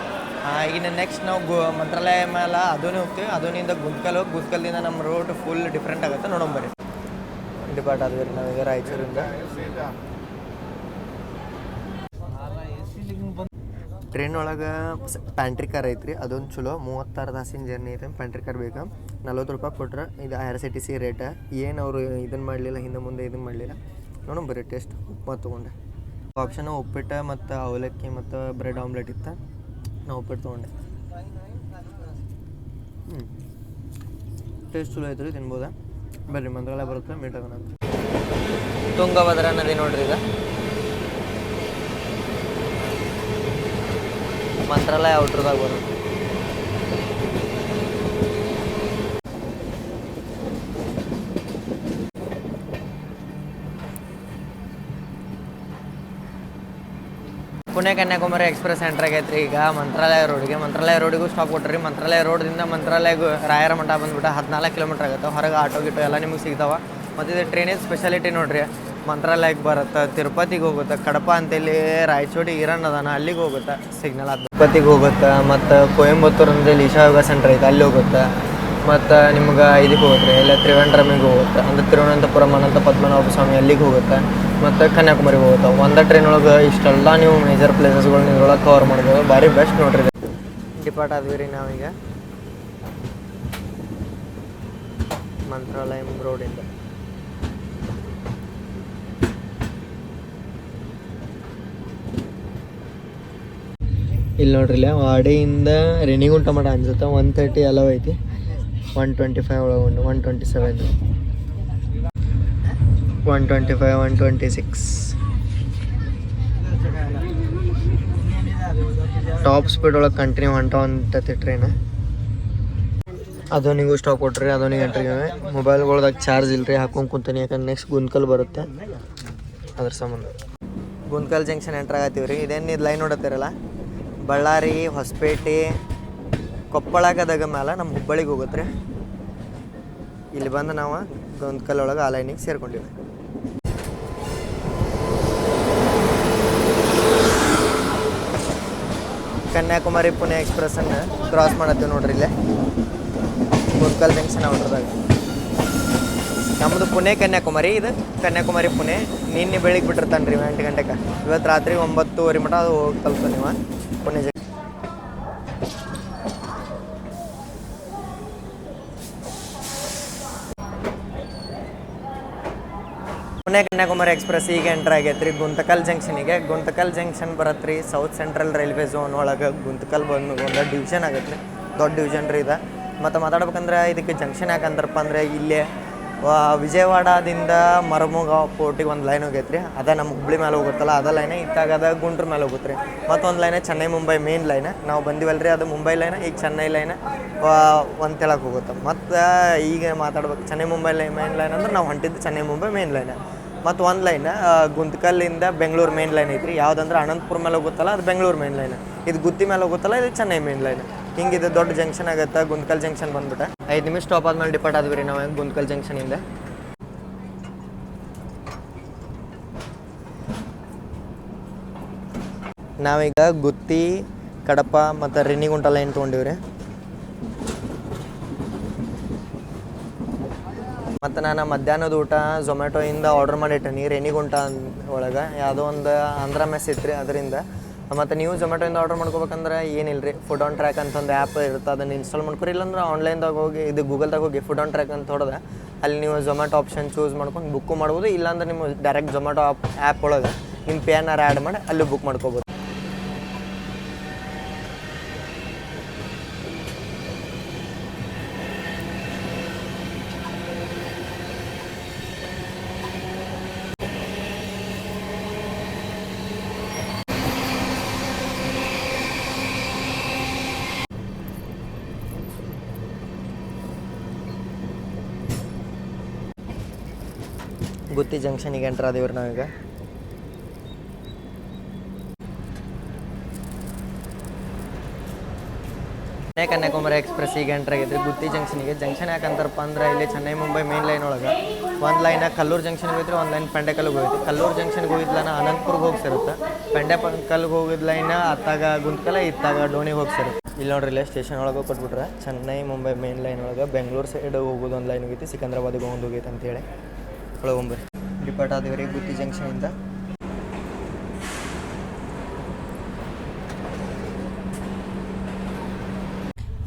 A: ಈಗ ನೆಕ್ಸ್ಟ್ ನಾವು ಮಂತ್ರಾಲಯ ಮೇಲೆ ಅದೋನಿ ಹೋಗ್ತೀವಿ. ಅದೋನಿಂದ ಗುಂತ್ಕಲ್ದಿಂದ ನಮ್ಮ ರೋಡ್ ಫುಲ್ ಡಿಫ್ರೆಂಟ್ ಆಗುತ್ತೆ, ನೋಡೋಂಬರಿ. ಡಿಪಾರ್ಟ್ ಆದ್ವಿ ರೀ ನಾವೀಗ ರಾಯಚೂರಿಂದ. ಟ್ರೈನ್ ಒಳಗೆ ಪ್ಯಾಂಟ್ರಿ ಕಾರ್ ಐತ್ರಿ, ಅದೊಂದು ಚಲೋ. 36 ತಾಸಿನ ಜರ್ನಿ ಐತೆ. ಪ್ಯಾಂಟ್ರಿ ಕಾರ್ ಬೇಕಾ 40 ರೂಪಾಯಿ ಕೊಟ್ರೆ ಇದು IRCTC ರೇಟ. ಏನು ಅವರು ಇದನ್ನು ಮಾಡಲಿಲ್ಲ, ಹಿಂದೆ ಮುಂದೆ ಇದನ್ನು ಮಾಡಲಿಲ್ಲ. ನೋಡೋಣ ಬರ್ರಿ ಟೇಸ್ಟ್. ಉಪ್ಪು ತೊಗೊಂಡೆ. ಆಪ್ಷನ್ ಉಪ್ಪಿಟ್ಟು ಮತ್ತು ಅವಲಕ್ಕಿ ಮತ್ತು ಬ್ರೆಡ್ ಆಮ್ಲೆಟ್ ಇತ್ತು. ನಾವು ಉಪ್ಪಿಟ್ಟು ತೊಗೊಂಡೆ. ಟೇಸ್ಟ್ ಚಲೋ ಐತ್ರಿ, ತಿನ್ಬೋದಾ? ಬರ್ರಿ ಮಂತ್ರಾಲಯ ಬರುತ್ತೆ, ಮೀಟ್ ಆಗೋಣ. ತುಂಗಭದ್ರಾ ನದಿ ನೋಡ್ರಿ ಈಗ. ಮಂತ್ರಾಲಯ ಔಟ್ರದಾಗ ಬರುತ್ತೆ. ಪುಣೆ ಕನ್ಯಾಕುಮಾರಿ ಎಕ್ಸ್ಪ್ರೆಸ್ ಎಂಟ್ರ್ ಆಗೈತೆ ರೀ ಈಗ ಮಂತ್ರಾಲಯ ರೋಡಿಗೂ ಸ್ಟಾಪ್ ಕೊಟ್ರಿ. ಮಂತ್ರಾಲಯ ರೋಡ್ದಿಂದ ಮಂತ್ರಾಲಯ ರಾಯರ ಮಠ ಬಂದ್ಬಿಟ್ಟು 14 ಕಿಲೋಮೀಟ್ರ್ ಆಗುತ್ತೆ. ಹೊರಗೆ ಆಟೋ ಗಿಟೋ ಎಲ್ಲ ನಿಮಗೆ ಸಿಗ್ತಾವೆ. ಮತ್ತು ಇದು ಟ್ರೈನಿನ ಸ್ಪೆಷಾಲಿಟಿ ನೋಡಿರಿ, ಮಂತ್ರಾಲಯಕ್ಕೆ ಬರುತ್ತೆ, ತಿರುಪತಿಗೆ ಹೋಗುತ್ತೆ, ಕಡಪ ಅಂತೇಳಿ ರಾಯಚೂಡಿ ಈರಣ್ಣ ಅದಾನ ಅಲ್ಲಿಗೆ ಹೋಗುತ್ತೆ ಸಿಗ್ನಲ್. ಅದು ತಿರುಪತಿಗೆ ಹೋಗುತ್ತೆ. ಮತ್ತು ಕೊಯಂಬತ್ತೂರು ಅಂತೇಳಿ ಈಶಾ ಯೋಗ ಸೆಂಟ್ರ್ ಐತೆ, ಅಲ್ಲಿ ಹೋಗುತ್ತೆ. ಮತ್ತು ನಿಮ್ಗೆ ಇದಕ್ಕೆ ಹೋಗುತ್ತೆ ಎಲ್ಲ ತ್ರಿವೇಂದ್ರಮಿಗೆ ಹೋಗುತ್ತೆ, ಅಂದರೆ ತಿರುವನಂತಪುರಂ ಅನಂತ ಪದ್ಮನಾಭ ಸ್ವಾಮಿ ಅಲ್ಲಿಗೆ ಹೋಗುತ್ತೆ. ಮತ್ತು ಕನ್ಯಾಕುಮಾರಿಗೆ ಹೋಗುತ್ತೆ. ಒಂದೇ ಟ್ರೈನ್ ಒಳಗೆ ಇಷ್ಟೆಲ್ಲ ನೀವು ಮೇಜರ್ ಪ್ಲೇಸಸ್ಗಳನ್ನ ಇದ್ರೊಳಗೆ ಕವರ್ ಮಾಡ್ಬೋದು. ಭಾರಿ ಬೆಸ್ಟ್ ನೋಡ್ರಿ. ಡಿಪಾರ್ಟ್ ಆದ್ವಿ ರೀ ನಾವೀಗ ಮಂತ್ರಾಲಯ ರೋಡಿಂದ. ಇಲ್ಲಿ ನೋಡ್ರಿ, ಇಲ್ಲ ವಾಡಿಯಿಂದ ರೇಣಿಗುಂಟ ಮಠ ಅನ್ಸುತ್ತೆ. 130 ಅಲವ್ ಐತಿ. 125 ಒಳಗೆ 127 125 126 ಟಾಪ್ ಸ್ಪೀಡ್ ಒಳಗೆ ಕಂಟಿನ್ಯೂ ಹೊಂಟತಿ ಟ್ರೈನ್. ಅದೊಂದಿಗೂ ಸ್ಟಾಪ್ ಕೊಟ್ರಿ, ಅದೊಂದಿಗೆ ಎಂಟ್ರಿಗೆ. ಮೊಬೈಲ್ಗಳ್ದಾಗ ಚಾರ್ಜ್ ಇಲ್ಲರಿ, ಹಾಕೊಂಡು ಕುಂತೀನಿ. ಯಾಕಂದ್ರೆ ನೆಕ್ಸ್ಟ್ ಗುಂತ್ಕಲ್ ಬರುತ್ತೆ, ಅದ್ರ ಸಂಬಂಧ. ಗುಂತ್ಕಲ್ ಜಂಕ್ಷನ್ ಎಂಟ್ರ್ ಆಗತ್ತೀವಿ ರೀ. ಇದೇನು ಇದು ಲೈನ್ ನೋಡತ್ತೀರಲ್ಲ, ಬಳ್ಳಾರಿ, ಹೊಸಪೇಟೆ, ಕೊಪ್ಪಳ ಗದಗ ಮೇಲೆ ನಮ್ಮ ಹುಬ್ಬಳ್ಳಿಗೆ ಹೋಗುತ್ತೆ ರೀ. ಇಲ್ಲಿ ಬಂದು ನಾವು ಗುಂತ್ಕಲ್ ಒಳಗೆ ಆ ಲೈನಿಗೆ ಸೇರ್ಕೊಂಡಿವಿ. ಕನ್ಯಾಕುಮಾರಿ ಪುಣೆ ಎಕ್ಸ್ಪ್ರೆಸ್ಸನ್ನು ಕ್ರಾಸ್ ಮಾಡತ್ತೀವಿ ನೋಡ್ರಿ ಇಲ್ಲೇ ಗುಂತ್ಕಲ್ ಜಂಕ್ಷನ್ ಔಟ್ರದಾಗ. ನಮ್ಮದು ಪುಣೆ ಕನ್ಯಾಕುಮಾರಿ, ಇದು ಕನ್ಯಾಕುಮಾರಿ ಪುಣೆ. ನಿನ್ನೆ ಬೆಳಿಗ್ಗೆ ಬಿಟ್ಟಿರ್ತಾನೆ ರೀ 8 ಗಂಟೆಗೆ. ಇವತ್ತು ರಾತ್ರಿ 9:30 ಮಟ ಅದು ಹೋಗಿ ತಲುಪ್ತಾನೆ ನೀವು ಪುಣೆ ಜಂಕ್ಷನ್. ಪುಣೆ ಕನ್ಯಾಕುಮಾರಿ ಎಕ್ಸ್ಪ್ರೆಸ್ ಈಗ ಎಂಟ್ರ್ ಆಗೈತೆ ರೀ ಗುಂತಕಲ್ ಜಂಕ್ಷನಿಗೆ. ಗುಂತಕಲ್ ಜಂಕ್ಷನ್ ಬರತ್ತೆ ರೀ ಸೌತ್ ಸೆಂಟ್ರಲ್ ರೈಲ್ವೆ ಝೋನ್ ಒಳಗೆ. ಗುಂತಕಲ್ ಬಂದು ಒಂದು ಡಿವಿಷನ್ ಆಗತ್ತೆ ರೀ, ದೊಡ್ಡ ಡಿವಿಷನ್ ರೀ ಇದು. ಮತ್ತು ಮಾತಾಡ್ಬೇಕಂದ್ರೆ ಇದಕ್ಕೆ ಜಂಕ್ಷನ್ ಯಾಕಂದ್ರಪ್ಪ ಅಂದರೆ ಇಲ್ಲೇ ವಿಜಯವಾಡದಿಂದ ಮರಮುಗ ಪೋರ್ಟಿಗೆ ಒಂದು ಲೈನ್ ಹೋಗೈತೆ ರೀ. ಅದೇ ನಮ್ಮ ಹುಬ್ಳಿ ಮೇಲೆ ಹೋಗುತ್ತಲ್ಲ ಅದ ಲೈನೇ. ಇತ್ತಾಗದ ಗುಂಟ್ರ ಮೇಲೆ ಹೋಗುತ್ತೆ ರೀ. ಮತ್ತೊಂದು ಲೈನೇ ಚೆನ್ನೈ ಮುಂಬೈ ಮೇನ್ ಲೈನ್. ನಾವು ಬಂದಿವಲ್ಲ ರೀ, ಅದು ಮುಂಬೈ ಲೈನ್. ಈಗ ಚೆನ್ನೈ ಲೈನ್ ಒಂದು ತೆಳಕ್ಕೆ ಹೋಗುತ್ತೆ. ಮತ್ತು ಈಗ ಮಾತಾಡ್ಬೇಕು ಚೆನ್ನೈ ಮುಂಬೈ ಮೇನ್ ಲೈನ್ ಅಂದ್ರೆ ನಾವು ಹೊಂಟಿದ್ದು ಚೆನ್ನೈ ಮುಂಬೈ ಮೇನ್ ಲೈನ್. ಮತ್ತು ಒಂದು ಲೈನ್ ಗುಂತ್ಕಲ್ಲಿಂದ ಬೆಂಗಳೂರು ಮೇನ್ ಲೈನ್ ಐತ್ರಿ. ಯಾವುದಂದ್ರೆ ಅನಂತಪುರ ಮೇಲೆ ಹೋಗುತ್ತಲ್ಲ ಅದು ಬೆಂಗಳೂರು ಮೇನ್ ಲೈನ್. ಇದು ಗುತ್ತಿ ಮೇಲೆ ಹೋಗುತ್ತಲ್ಲ ಇದು ಚೆನ್ನೈ ಮೇನ್ ಲೈನ್. ಹಿಂಗಿದೆ ದೊಡ್ಡ ಜಂಕ್ಷನ್ ಆಗುತ್ತೆ ಗುಂತ್ಕಲ್ ಜಂಕ್ಷನ್ ಬಂದ್ಬಿಟ್ಟು. 5 ನಿಮಿಷ ಸ್ಟಾಪ್ ಆದ್ಮೇಲೆ ಡಿಪಾರ್ಟ್ ಆದ್ವಿ ರೀ ನಾವು ಗುಂತ್ಕಲ್ ಜಂಕ್ಷನಿಂದ. ನಾವೀಗ ಗುತ್ತಿ, ಕಡಪ ಮತ್ತು ರೇಣಿಗುಂಟ ಲೈನ್ ತೊಗೊಂಡಿವಿ ರೀ. ಮತ್ತು ನಾನು ಮಧ್ಯಾಹ್ನದ ಊಟ ಝೊಮ್ಯಾಟೊಯಿಂದ ಆರ್ಡ್ರ್ ಮಾಡಿಟ್ಟೇನಿ ರೇಣಿಗುಂಟ ಒಳಗೆ. ಯಾವುದೋ ಒಂದು ಆಂಧ್ರ ಮೆಸ್ ಇತ್ತು ರೀ ಅದರಿಂದ. ಮತ್ತು ನೀವು ಝೊಮ್ಯಾಟೊಯಿಂದ ಆರ್ಡ್ರ್ ಮಾಡ್ಕೋಬೇಕಂದ್ರೆ ಏನಿಲ್ಲ ರೀ, ಫುಡ್ ಆನ್ ಟ್ರ್ಯಾಕ್ ಅಂತ ಒಂದು ಆ್ಯಪ್ ಇರುತ್ತೆ, ಅದನ್ನು ಇನ್ಸ್ಟಾಲ್ ಮಾಡ್ಕೊರಿ. ಇಲ್ಲಾಂದ್ರೆ ಆನ್ಲೈನ್ದಾಗ ಹೋಗಿ ಇದು ಗೂಗಲ್ದಾಗ ಹೋಗಿ ಫುಡ್ ಆನ್ ಟ್ರ್ಯಾಕ್ ಅಂತ ಹೊಡೆದ ಅಲ್ಲಿ ನೀವು ಝೊಮ್ಯಾಟೊ ಆಪ್ಷನ್ ಚೂಸ್ ಮಾಡ್ಕೊಂಡು ಬುಕ್ಕು ಮಾಡ್ಬೋದು. ಇಲ್ಲಾಂದ್ರೆ ನೀವು ಡೈರೆಕ್ಟ್ ಝೊಮ್ಯಾಟೊ ಆ್ಯಪ್ ಒಳಗೆ ನಿಮ್ಮ ಪೇನಾರು ಆ್ಯಡ್ ಮಾಡಿ ಅಲ್ಲಿ ಬುಕ್ ಮಾಡ್ಕೋಬೋದು. ಗುತ್ತಿ ಜಂಕ್ಷನಿಗೆ ಎಂಟ್ರ್ ಆದೇವ್ರಿ ನಾವೀಗ. ಕನ್ಯಾಕುಮಾರಿ ಎಕ್ಸ್ಪ್ರೆಸ್ ಈಗ ಎಂಟ್ರ್ ಆಗೈತ್ರಿ ಗುತ್ತಿ ಜಂಕ್ಷನಿಗೆ. ಜಂಕ್ಷನ್ ಯಾಕಂತಾರಪ್ಪ ಅಂದ್ರೆ ಇಲ್ಲಿ ಚೆನ್ನೈ ಮುಂಬೈ ಮೇನ್ ಲೈನ್ ಒಳಗೆ ಒಂದು ಲೈನ್ ಕಲ್ಲೂರು ಜಂಕ್ಷನ್ಗೆ ಹೋಯ್ತು, ಒಂದು ಲೈನ್ ಪೆಂಡೆಕಲ್ಗೆ ಹೋಯ್ತು. ಕಲ್ಲೂರು ಜಂಕ್ಷನ್ಗೆ ಹೋಗಿದ್ಲನ ಅನಂತಪುರ್ಗೆ ಹೋಗಿ ಸೇರುತ್ತೆ, ಪೆಂಡೆಕಲ್ಗೆ ಹೋಗಿದ್ ಲೈನ್ ಅತ್ತಾಗ ಗುಂತ್ಕಲ ಇತ್ತಾಗ ಡೋಣಿಗೆ ಹೋಗಿ ಸೇರುತ್ತೆ. ಇಲ್ಲಿ ನೋಡ್ರಿ ಇಲ್ಲೇ ಸ್ಟೇಷನ್ ಒಳಗೆ ಕೊಟ್ಬಿಟ್ರೆ ಚೆನ್ನೈ ಮುಂಬೈ ಮೇನ್ ಲೈನ್ ಒಳಗೆ ಬೆಂಗಳೂರು ಸೈಡ್ ಹೋಗೋದು ಒಂದು ಲೈನ್ ಹೋಗೈತಿ, ಸಿಕಂದ್ರಾಬಾದಿಗೆ ಒಂದು ಹೋಗೈತೆ ಅಂತೇಳಿ ಒಳಗೆ ಹೋಗ್ಬರಿ. ಡಿಪಾರ್ಟ್ ಆದೇವ್ರಿ ಗುತ್ತಿ ಜಂಕ್ಷನಿಂದ.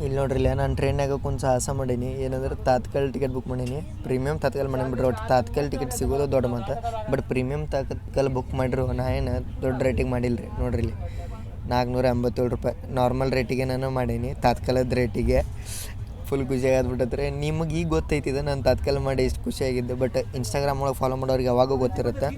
A: ಇಲ್ಲಿ ನೋಡ್ರಿ ಇಲ್ಲ ನಾನು ಟ್ರೈನಾಗ ಕುಂತು ಸಾಹಸ ಮಾಡೀನಿ. ಏನಂದ್ರೆ ತಾತ್ಕಾಲ್ ಟಿಕೆಟ್ ಬುಕ್ ಮಾಡೀನಿ, ಪ್ರೀಮಿಯಮ್ ತಾತ್ಕಾಲ್ ಮಾಡೀನಿ ಬಿಡ್ರಿ. ಒಟ್ಟು ತಾತ್ಕಾಲ್ ಟಿಕೆಟ್ ಸಿಗೋದು ದೊಡ್ಡ ಮಾತು, ಬಟ್ ಪ್ರೀಮಿಯಮ್ ತಾತ್ಕಾಲ್ ಬುಕ್ ಮಾಡಿರು ನಾ ಏನು ದೊಡ್ಡ ರೇಟಿಗೆ ಮಾಡಿಲ್ಲ ರೀ. ನೋಡ್ರಿ ಇಲ್ಲಿ 487 ರೂಪಾಯಿ ನಾರ್ಮಲ್ ರೇಟಿಗೆ ನಾನು ಮಾಡೀನಿ, ತಾತ್ಕಾಲದ ರೇಟಿಗೆ ಫುಲ್ ಖುಷಿ ಆಗ್ಬಿಟ್ಟತ್ರಿ. ನಿಮಗೆ ಈಗ ಗೊತ್ತೈತಿದೆ ನಾನು ತಾತ್ಕಾಲ ಮಾಡಿ ಎಷ್ಟು ಖುಷಿಯಾಗಿದ್ದೆ. ಬಟ್ ಇನ್ಸ್ಟಾಗ್ರಾಮ್ ಒಳಗೆ ಫಾಲೋ ಮಾಡೋರಿಗೆ ಯಾವಾಗೂ ಗೊತ್ತಿರುತ್ತೆ.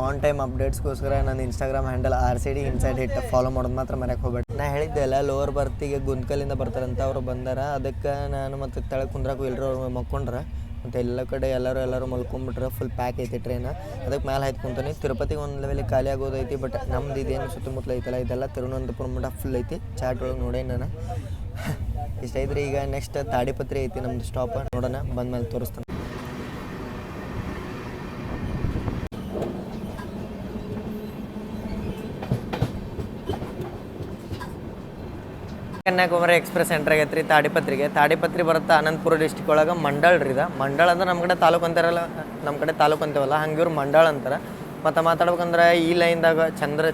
A: ಆನ್ ಟೈಮ್ ಅಪ್ಡೇಟ್ಸ್ಗೋಸ್ಕರ ನನ್ನ Instagram handle RCD inside hit follow ಮಾಡೋದು ಮಾತ್ರ ಮರ್ಯಾಕೆ ಹೋಗ್ಬೇಡಿ. ನಾ ಹೇಳಿದ್ದೆ ಅಲ್ಲ ಲೋವರ್ ಬರ್ತಿಗೆ ಗುಂತ್ಕಲ್ಲಿಂದ ಬರ್ತಾರಂತ, ಅವರು ಬಂದಾರ. ಅದಕ್ಕೆ ನಾನು ಮತ್ತು ತೆಳಗೆ ಕುಂದ್ರಾಕು ಎಲ್ಲರೂ ಅವ್ರು ಮಕ್ಕೊಂಡ್ರೆ ಮತ್ತು ಎಲ್ಲ ಕಡೆ ಎಲ್ಲರೂ ಮಲ್ಕೊಂಡ್ಬಿಟ್ರೆ ಫುಲ್ ಪ್ಯಾಕ್ ಐತಿ ಟ್ರೈನ್. ಅದಕ್ಕೆ ಮೇಲೆ ಆಯ್ತು ಕುಂತಾನೆ. ತಿರುಪತಿಗೆ ಒಂದು ಲೆವೆಲಿಗೆ ಖಾಲಿ ಆಗೋದೈತಿ, ಬಟ್ ನಮ್ದು ಇದೇನು ಸುತ್ತಮುತ್ತಲ ಐತಲ್ಲ ಇದೆಲ್ಲ ತಿರುವನಂತಪುರ ಮಠ ಫುಲ್ ಐತಿ. ಚಾಟ್ ಒಳಗೆ ನೋಡೇನಿ ನಾನು ಇಷ್ಟ ಐತ್ರಿ. ಈಗ ನೆಕ್ಸ್ಟ್ ತಾಡಿಪತ್ರಿ ಐತಿ ನಮ್ದು ಸ್ಟಾಪ್, ನೋಡೋಣ ಬಂದ್ಮೇಲೆ ತೋರಿಸ್ತಾನೆ. ಕನ್ಯಾಕುಮಾರಿ ಎಕ್ಸ್ಪ್ರೆಸ್ ಎಂಟ್ರ್ ಆಗೈತೆ ರೀ ತಾಡಿಪತ್ರಿ ಬರುತ್ತೆ ಅನಂತಪುರ ಡಿಸ್ಟಿಕ್ ಒಳಗೆ. ಮಂಡಳ ರೀ ಇದು. ಮಂಡಳ ಅಂದ್ರೆ ನಮ್ಮ ಕಡೆ ತಾಲೂಕು ಅಂತಾರಲ್ಲ, ನಮ್ಮ ಕಡೆ ತಾಲೂಕು ಅಂತೀವಲ್ಲ, ಹಂಗೆ ಇವ್ರು ಮಂಡಳ ಅಂತಾರೆ. ಮತ್ತು ಮಾತಾಡ್ಬೇಕಂದ್ರೆ ಈ ಲೈನ್ದಾಗ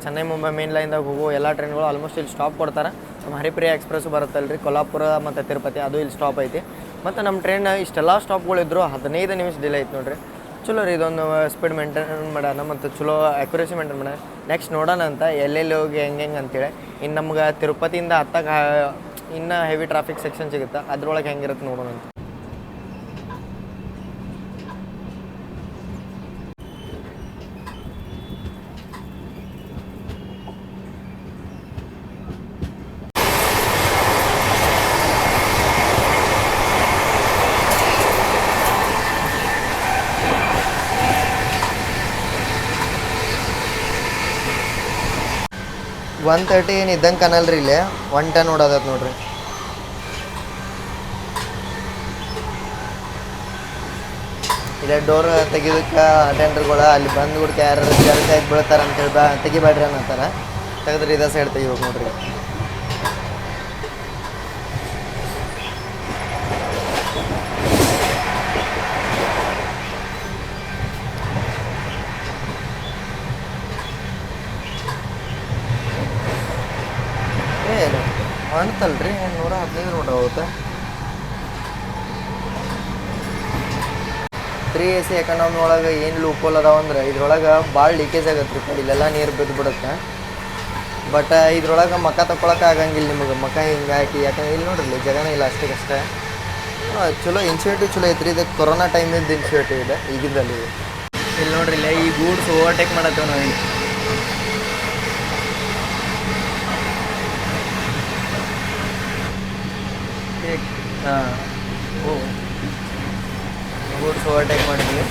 A: ಚೆನ್ನೈ ಮುಂಬೈ ಮೇನ್ ಲೈನ್ದಾಗ ಹೋಗೋ ಎಲ್ಲ ಟ್ರೈನ್ಗಳು ಆಲ್ಮೋಸ್ಟ್ ಇಲ್ಲಿ ಸ್ಟಾಪ್ ಕೊಡ್ತಾರೆ. ನಮ್ಮ ಹರಿಪ್ರಿಯ ಎಕ್ಸ್ಪ್ರೆಸ್ಸು ಬರುತ್ತಲ್ಲ ರೀ, ಕೊಲ್ಹಾಪುರ ಮತ್ತು ತಿರುಪತಿ, ಅದು ಇಲ್ಲಿ ಸ್ಟಾಪ್ ಐತಿ. ಮತ್ತು ನಮ್ಮ ಟ್ರೈನ್ ಇಷ್ಟೆಲ್ಲ ಸ್ಟಾಪ್ಗಳಿದ್ರು 15 ನಿಮಿಷ ಡಿಲೇ ಐತೆ ನೋಡಿರಿ. ಚಲೋ ರೀ, ಇದೊಂದು ಸ್ಪೀಡ್ ಮೇಂಟೈನ್ ಮಾಡೋಣ ಮತ್ತು ಚಲೋ ಅಕ್ಯುರೇಸಿ ಮೇಂಟೈನ್ ಮಾಡೋಣ. ನೆಕ್ಸ್ಟ್ ನೋಡೋಣ ಅಂತ ಎಲ್ಲೆಲ್ಲಿ ಹೋಗಿ ಹೆಂಗೆ ಅಂತೇಳಿ. ಇನ್ನು ನಮ್ಗೆ ತಿರುಪತಿಯಿಂದ ಹತ್ತಾಗ ಇನ್ನೂ ಹೆವಿ ಟ್ರಾಫಿಕ್ ಸೆಕ್ಷನ್ ಸಿಗುತ್ತೆ, ಅದ್ರೊಳಗೆ ಹೆಂಗಿರುತ್ತೆ ನೋಡೋಣ ಅಂತ. ಒನ್ 30 ಏನು ಇದ್ದಂಗೆ ಕಾಣಲ್ರಿ, ಇಲ್ಲೇ 110 ನೋಡೋದತ್ ನೋಡ್ರಿ. ಇಲ್ಲೇ ಡೋರ್ ತೆಗಿಯೋದಕ್ಕೆ ಅಟೆಂಡರ್ಗಳು ಅಲ್ಲಿ ಬಂದು ಹುಡ್ಕ ಯಾರು ಜಲ್ದಿ ಆಗಿ ಬೀಳ್ತಾರೆ ಅಂತೇಳಿ ತೆಗಿಬೇಡ್ರಿ ಅನ್ನತ್ತಾರ. ತೆಗೆದ್ರೆ ಇದೇ ಸೈಡ್ ತೆಗಿಬೇಕು ನೋಡ್ರಿ. ಏನು ಕಾಣ್ತಲ್ರಿ, 115 ನೋಡ್ರಿ ಹೋಗುತ್ತೆ. 3 AC ಎಕಾನಮಿ ಒಳಗೆ ಏನು ಲೂಪೋಲ್ ಅದಾವ ಅಂದ್ರೆ ಇದ್ರೊಳಗೆ ಭಾಳ ಲೀಕೇಜ್ ಆಗತ್ತೆ ರೀ. ಇಲ್ಲೆಲ್ಲ ನೀರು ಬಿದ್ದು ಬಿಡುತ್ತೆ. ಬಟ್ ಇದ್ರೊಳಗೆ ಮಕ್ಕ ತಗೊಳಕ್ಕೆ ಆಗಂಗಿಲ್ಲ ನಿಮಗೆ. ಮಕ್ಕ ಹಿಂಗೆ ಹಾಕಿ, ಯಾಕಂದ್ರೆ ಇಲ್ಲಿ ನೋಡ್ರಿ ಇಲ್ಲಿ ಜಗನೇ ಇಲ್ಲ ಅಷ್ಟೇ. ಚಲೋ ಇನ್ಶಿಯೇಟಿವ್ ಚಲೋ ಐತ್ರಿ. ಇದು ಕೊರೋನಾ ಟೈಮಿಂದ ಇನ್ಶಿಯೇಟಿವ್ ಇದೆ ಈಗಿದ್ದಲ್ಲಿ. ಇಲ್ಲಿ ನೋಡ್ರಿ ಇಲ್ಲ ಈ ಗೂಡ್ಸ್ ಓವರ್ಟೇಕ್ ಮಾಡತ್ತೇವೆ ನಾವು. ಇಲ್ಲಿ ಹಾಂ ಗೂಡ್ಸ್ ಓವರ್ಟೇಕ್ ಮಾಡಿದ್ವಿ.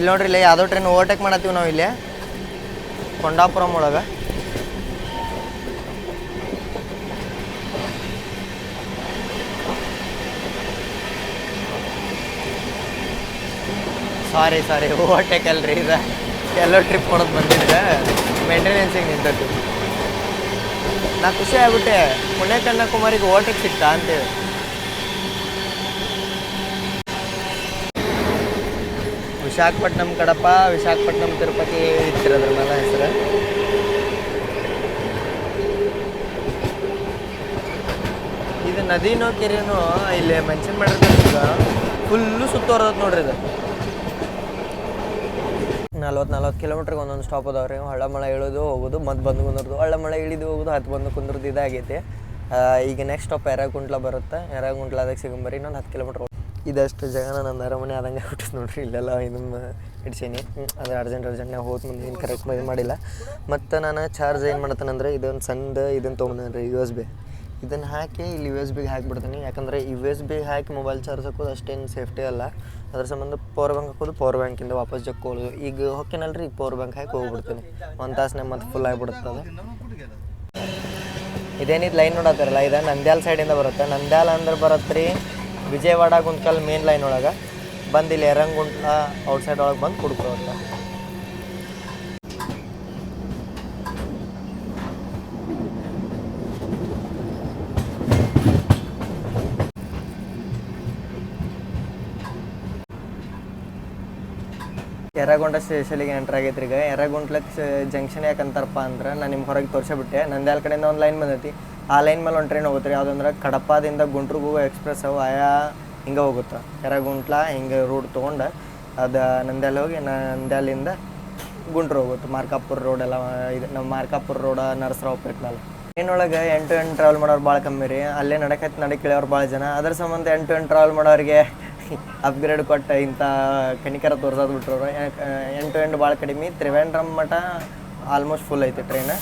A: ಇಲ್ಲಿ ನೋಡ್ರಿ ಇಲ್ಲಿ ಯಾವುದೋ ಟ್ರೈನ್ ಓವರ್ಟೇಕ್ ಮಾಡತ್ತೀವಿ ನಾವು ಇಲ್ಲಿ ಕೊಂಡಾಪುರಂ ಒಳಗೆ. ಸಾರಿ ಓವರ್ಟೇಕ್ ಅಲ್ರಿ, ಇದು ಎಲ್ಲೋ ಟ್ರಿಪ್ ಕೊಡೋದು ಬಂದಿದ್ರೆ ಮೇಂಟೆನೆನ್ಸಿಗೆ ನಿಂತೈತಿ. ನಾ ಖುಷಿ ಆಗ್ಬಿಟ್ಟೆ, ಪುಣೆ ಕನ್ಯಾಕುಮಾರಿಗೆ ಓವರ್ಟೇಕ್ ಸಿಗ್ತಾ ಅಂತೇಳಿ. ವಿಶಾಖಪಟ್ಟಣಂ ಕಡಪ, ವಿಶಾಖಪಟ್ಟಣಂ ತಿರುಪತಿ ಇತ್ತಿರೋದ್ರ ಮೇಲೆ ಹೆಸರು. ಇದು ನದಿನೋ ಕೆರೆನೋ ಇಲ್ಲಿ ಮೆನ್ಷನ್ ಮಾಡಿರ್ತಾರೆ. ಫುಲ್ಲು ಸುತ್ತೋರದ ನೋಡ್ರಿ ಇದು. 40 ಕಿಲೋಮೀಟ್ರಿಗೆ ಒಂದೊಂದು ಸ್ಟಾಪ್ ಅದಾವ್ರಿ. ಹಳ್ಳ ಮಳೆ ಇಳಿದು ಹೋಗೋದು, ಮತ್ತೆ ಬಂದು ಕುಂದ್ರದು, ಹಳ್ಳ ಮಳೆ ಇಳಿದು ಹೋಗೋದು, ಹತ್ತು ಬಂದು ಕುಂದ್ರದು ಇದಾಗೈತಿ. ಈಗ ನೆಕ್ಸ್ಟ್ ಸ್ಟಾಪ್ ಯರಗುಂಟ್ಲ ಬರುತ್ತೆ. ಯರಗುಂಟ್ಲದಾಗ ಸಿಗಂಬರಿ ಇನ್ನೊಂದು 10 ಕಿಲೋಮೀಟ್ರ್. ಇದಷ್ಟು ಜಾಗನ ನನ್ನ ಅರಮನೆ ಆದಂಗೆ ಹುಟ್ಟಿಸ್ ನೋಡ್ರಿ. ಇಲ್ಲೆಲ್ಲ ಇದನ್ನು ಇಡ್ಸೀನಿ. ಅದು ಅರ್ಜೆಂಟ್ನಾಗ ಹೋದ್ ಮುಂದೆ ಏನು ಕರೆಕ್ಟ್ ಮಾಡಿಲ್ಲ. ಮತ್ತು ನಾನು ಚಾರ್ಜ್ ಏನು ಮಾಡ್ತೇನೆಂದ್ರೆ ಇದೊಂದು ಸಣ್ಣ ಇದನ್ನು ತೊಗೊಂಡ್ರಿ USB. ಇದನ್ನು ಹಾಕಿ ಇಲ್ಲಿ USB ಹಾಕಿಬಿಡ್ತೀನಿ. ಯಾಕಂದರೆ USB ಹಾಕಿ ಮೊಬೈಲ್ ಚಾರ್ಜ್ ಹಾಕೋದು ಅಷ್ಟೇನು ಸೇಫ್ಟಿ ಅಲ್ಲ. ಅದ್ರ ಸಂಬಂಧ ಪವರ್ ಬ್ಯಾಂಕ್ ಹಾಕೋದು, ಪವರ್ ಬ್ಯಾಂಕಿಂದ ವಾಪಸ್ ಜಕ್ಕೋದು. ಈಗ ಹೊಕ್ಕೇನಲ್ರಿ, ಈಗ ಪವರ್ ಬ್ಯಾಂಕ್ ಹಾಕಿ ಹೋಗ್ಬಿಡ್ತೀನಿ. 1 ತಾಸನ್ಯಾಗ ಮತ್ತೆ ಫುಲ್ ಆಗಿಬಿಡುತ್ತದೆ. ಇದೇನಿದು ಲೈನ್ ನೋಡತ್ತಾರಲ್ಲ, ಇದು ನಂದ್ಯಾಲ ಸೈಡಿಂದ ಬರುತ್ತೆ. ನಂದ್ಯಾಲ ಅಂದ್ರೆ ಬರುತ್ತೆ ರೀ ವಿಜಯವಾಡ ಗುಂತ್ಕಲ್ ಮೇನ್ ಲೈನ್ ಒಳಗೆ ಬಂದು ಇಲ್ಲಿ ಯರಗುಂಟ್ಲ ಔಟ್ಸೈಡ್ ಒಳಗೆ ಬಂದು ಕುಡ್ಕೊಳುತ್ತೆ. ಯರಗುಂಟ ಸ್ಟೇಷನಿಗೆ ಎಂಟ್ರ್ ಆಗೈತ್ರಿ. ಈಗ ಯರಗುಂಟ್ಲಕ್ಕೆ ಜಂಕ್ಷನ್ ಯಾಕಂತಾರಪ್ಪ ಅಂದ್ರೆ ನಾನು ನಿಮ್ಗೆ ಹೊರಗೆ ತೋರಿಸ್ಬಿಟ್ಟೆ. ನಂದ್ಯಾಲ ಕಡೆಯಿಂದ ಒಂದು ಲೈನ್ ಬಂದೈತಿ. ಆ ಲೈನ್ ಮೇಲೆ ಒಂದು ಟ್ರೈನ್ ಹೋಗುತ್ತೆ ರೀ. ಯಾವುದಂದ್ರೆ ಕಡಪದಿಂದ ಗುಂಟ್ರಿಗೆ ಹೋಗೋ ಎಕ್ಸ್ಪ್ರೆಸ್ ಅವು ಆಯಾ ಹಿಂಗೆ ಹೋಗುತ್ತೆ. ಯರಗುಂಟ್ಲ ಹಿಂಗೆ ರೂಟ್ ತೊಗೊಂಡು ಅದು ನಂದ್ಯಾಲ ಹೋಗಿ ನಂದ್ಯಾಲಿಂದ ಗುಂಟ್ರು ಹೋಗುತ್ತೆ. ಮಾರ್ಕಾಪುರ ರೋಡೆಲ್ಲ ಇದು ನಮ್ಮ ಮಾರ್ಕಾಪುರ ರೋಡ ನರಸರಾವ್ಪೇಟ್ ಮೇಲೆ. ಟ್ರೈನೊಳಗೆ ಎಂಟು ಟ್ರಾವೆಲ್ ಮಾಡೋರು ಭಾಳ ಕಮ್ಮಿ ರೀ. ಅಲ್ಲೇ ನಡಕ್ಕಿಳಿಯೋರು ಭಾಳ ಜನ. ಅದ್ರ ಸಂಬಂಧ ಎಂಟು ಟ್ರಾವೆಲ್ ಮಾಡೋರಿಗೆ ಅಪ್ಗ್ರೇಡ್ ಕೊಟ್ಟು ಇಂಥ ಕಣಿಕರ ತೋರ್ಸೋದು ಬಿಟ್ರವ್ರು. ಎಂಟು ಭಾಳ ಕಡಿಮೆ. ತ್ರಿವೇಂದ್ರಂ ಮಠ ಆಲ್ಮೋಸ್ಟ್ ಫುಲ್ ಐತಿ ಟ್ರೈನ್.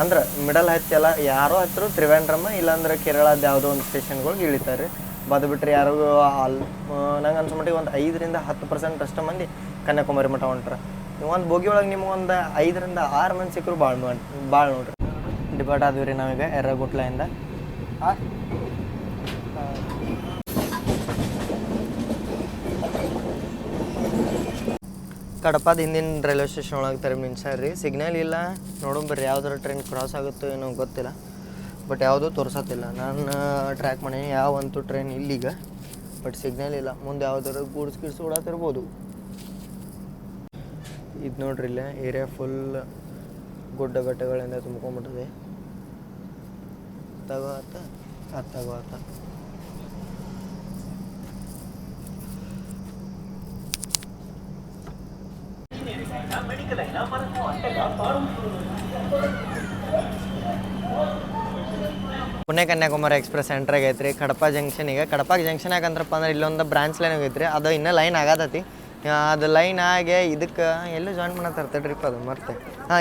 A: ಅಂದ್ರೆ ಮಿಡಲ್ ಹಚ್ಚಲ್ಲ, ಯಾರೋ ಹತ್ತಿರ ತ್ರಿವೇಂದ್ರಮ್ಮ ಇಲ್ಲಾಂದ್ರೆ ಕೇರಳದ ಯಾವುದೋ ಒಂದು ಸ್ಟೇಷನ್ಗಳಿಗೆ ಇಳಿತಾರೆ. ಬದು ಬಿಟ್ಟರೆ ಯಾರಿಗೂ ನಂಗೆ ಅನ್ಸೋ ಮಟ್ಟಿಗೆ ಒಂದು 5ರಿಂದ 10% ಅಷ್ಟು ಮಂದಿ ಕನ್ಯಾಕುಮಾರಿ ಮಠ ಹೊಂಟ್ರೆ. ನೀವು ಒಂದು ಬೋಗಿ ಒಳಗೆ ನಿಮ್ಗೆ ಒಂದು 5ರಿಂದ 6 ಮಂದಿ ಸಿಕ್ಕರು ಭಾಳ ನೋಡ್ರಿ. ಡಿಪಾರ್ಟ್ ಆದ್ವಿ ರೀ ನಾವೀಗ ಯರಗುಂಟ್ಲೆಯಿಂದ. ಕಡಪದ ಹಿಂದಿನ ರೈಲ್ವೆ ಸ್ಟೇಷನ್ ಒಳಗೆ ನಿಲ್ಸಾರ ರೀ. ಸಿಗ್ನಲ್ ಇಲ್ಲ, ನೋಡೋಣ ಬರ್ರಿ ಯಾವ್ದಾರ ಟ್ರೈನ್ ಕ್ರಾಸ್ ಆಗುತ್ತೋ ಏನೋ ಗೊತ್ತಿಲ್ಲ. ಬಟ್ ಯಾವುದೂ ತೋರ್ಸತ್ತಿಲ್ಲ. ನಾನು ಟ್ರ್ಯಾಕ್ ಮಾಡೀನಿ ಯಾವಂತೂ ಟ್ರೈನ್ ಇಲ್ಲಿಗ. ಬಟ್ ಸಿಗ್ನಲ್ ಇಲ್ಲ. ಮುಂದೆ ಯಾವ್ದಾರು ಗೂಡ್ಸ್ ಓಡಾತಿರ್ಬೋದು. ಇದು ನೋಡ್ರಿ ಇಲ್ಲೇ ಏರಿಯಾ ಫುಲ್ ಗುಡ್ಡ ಬೆಟ್ಟಗಳಿಂದ ತುಂಬ್ಕೊಂಡ್ಬಿಟ್ಟಿದೆ. ತಗೋತ ಪುಣೆ ಕನ್ಯಾಕುಮಾರಿ ಎಕ್ಸ್ಪ್ರೆಸ್ ಎಂಟ್ರ್ ಆಗೈತೆ ರೀ ಕಡಪ ಜಂಕ್ಷನಿಗೆ. ಕಡಪ ಜಂಕ್ಷನ್ ಯಾಕಂದ್ರಪ್ಪ ಅಂದ್ರೆ ಇಲ್ಲೊಂದು ಬ್ರಾಂಚ್ ಲೈನ್ ಆಗೈತೆ ರೀ. ಅದು ಇನ್ನೂ ಲೈನ್ ಆಗತೈತಿ. ಅದು ಲೈನ್ ಆಗಿ ಇದಕ್ಕೆ ಎಲ್ಲೂ ಜಾಯಿನ್ ಮಾಡತ್ತಾರೆ ಟ್ರಿಪ್ ಅದು ಮತ್ತೆ.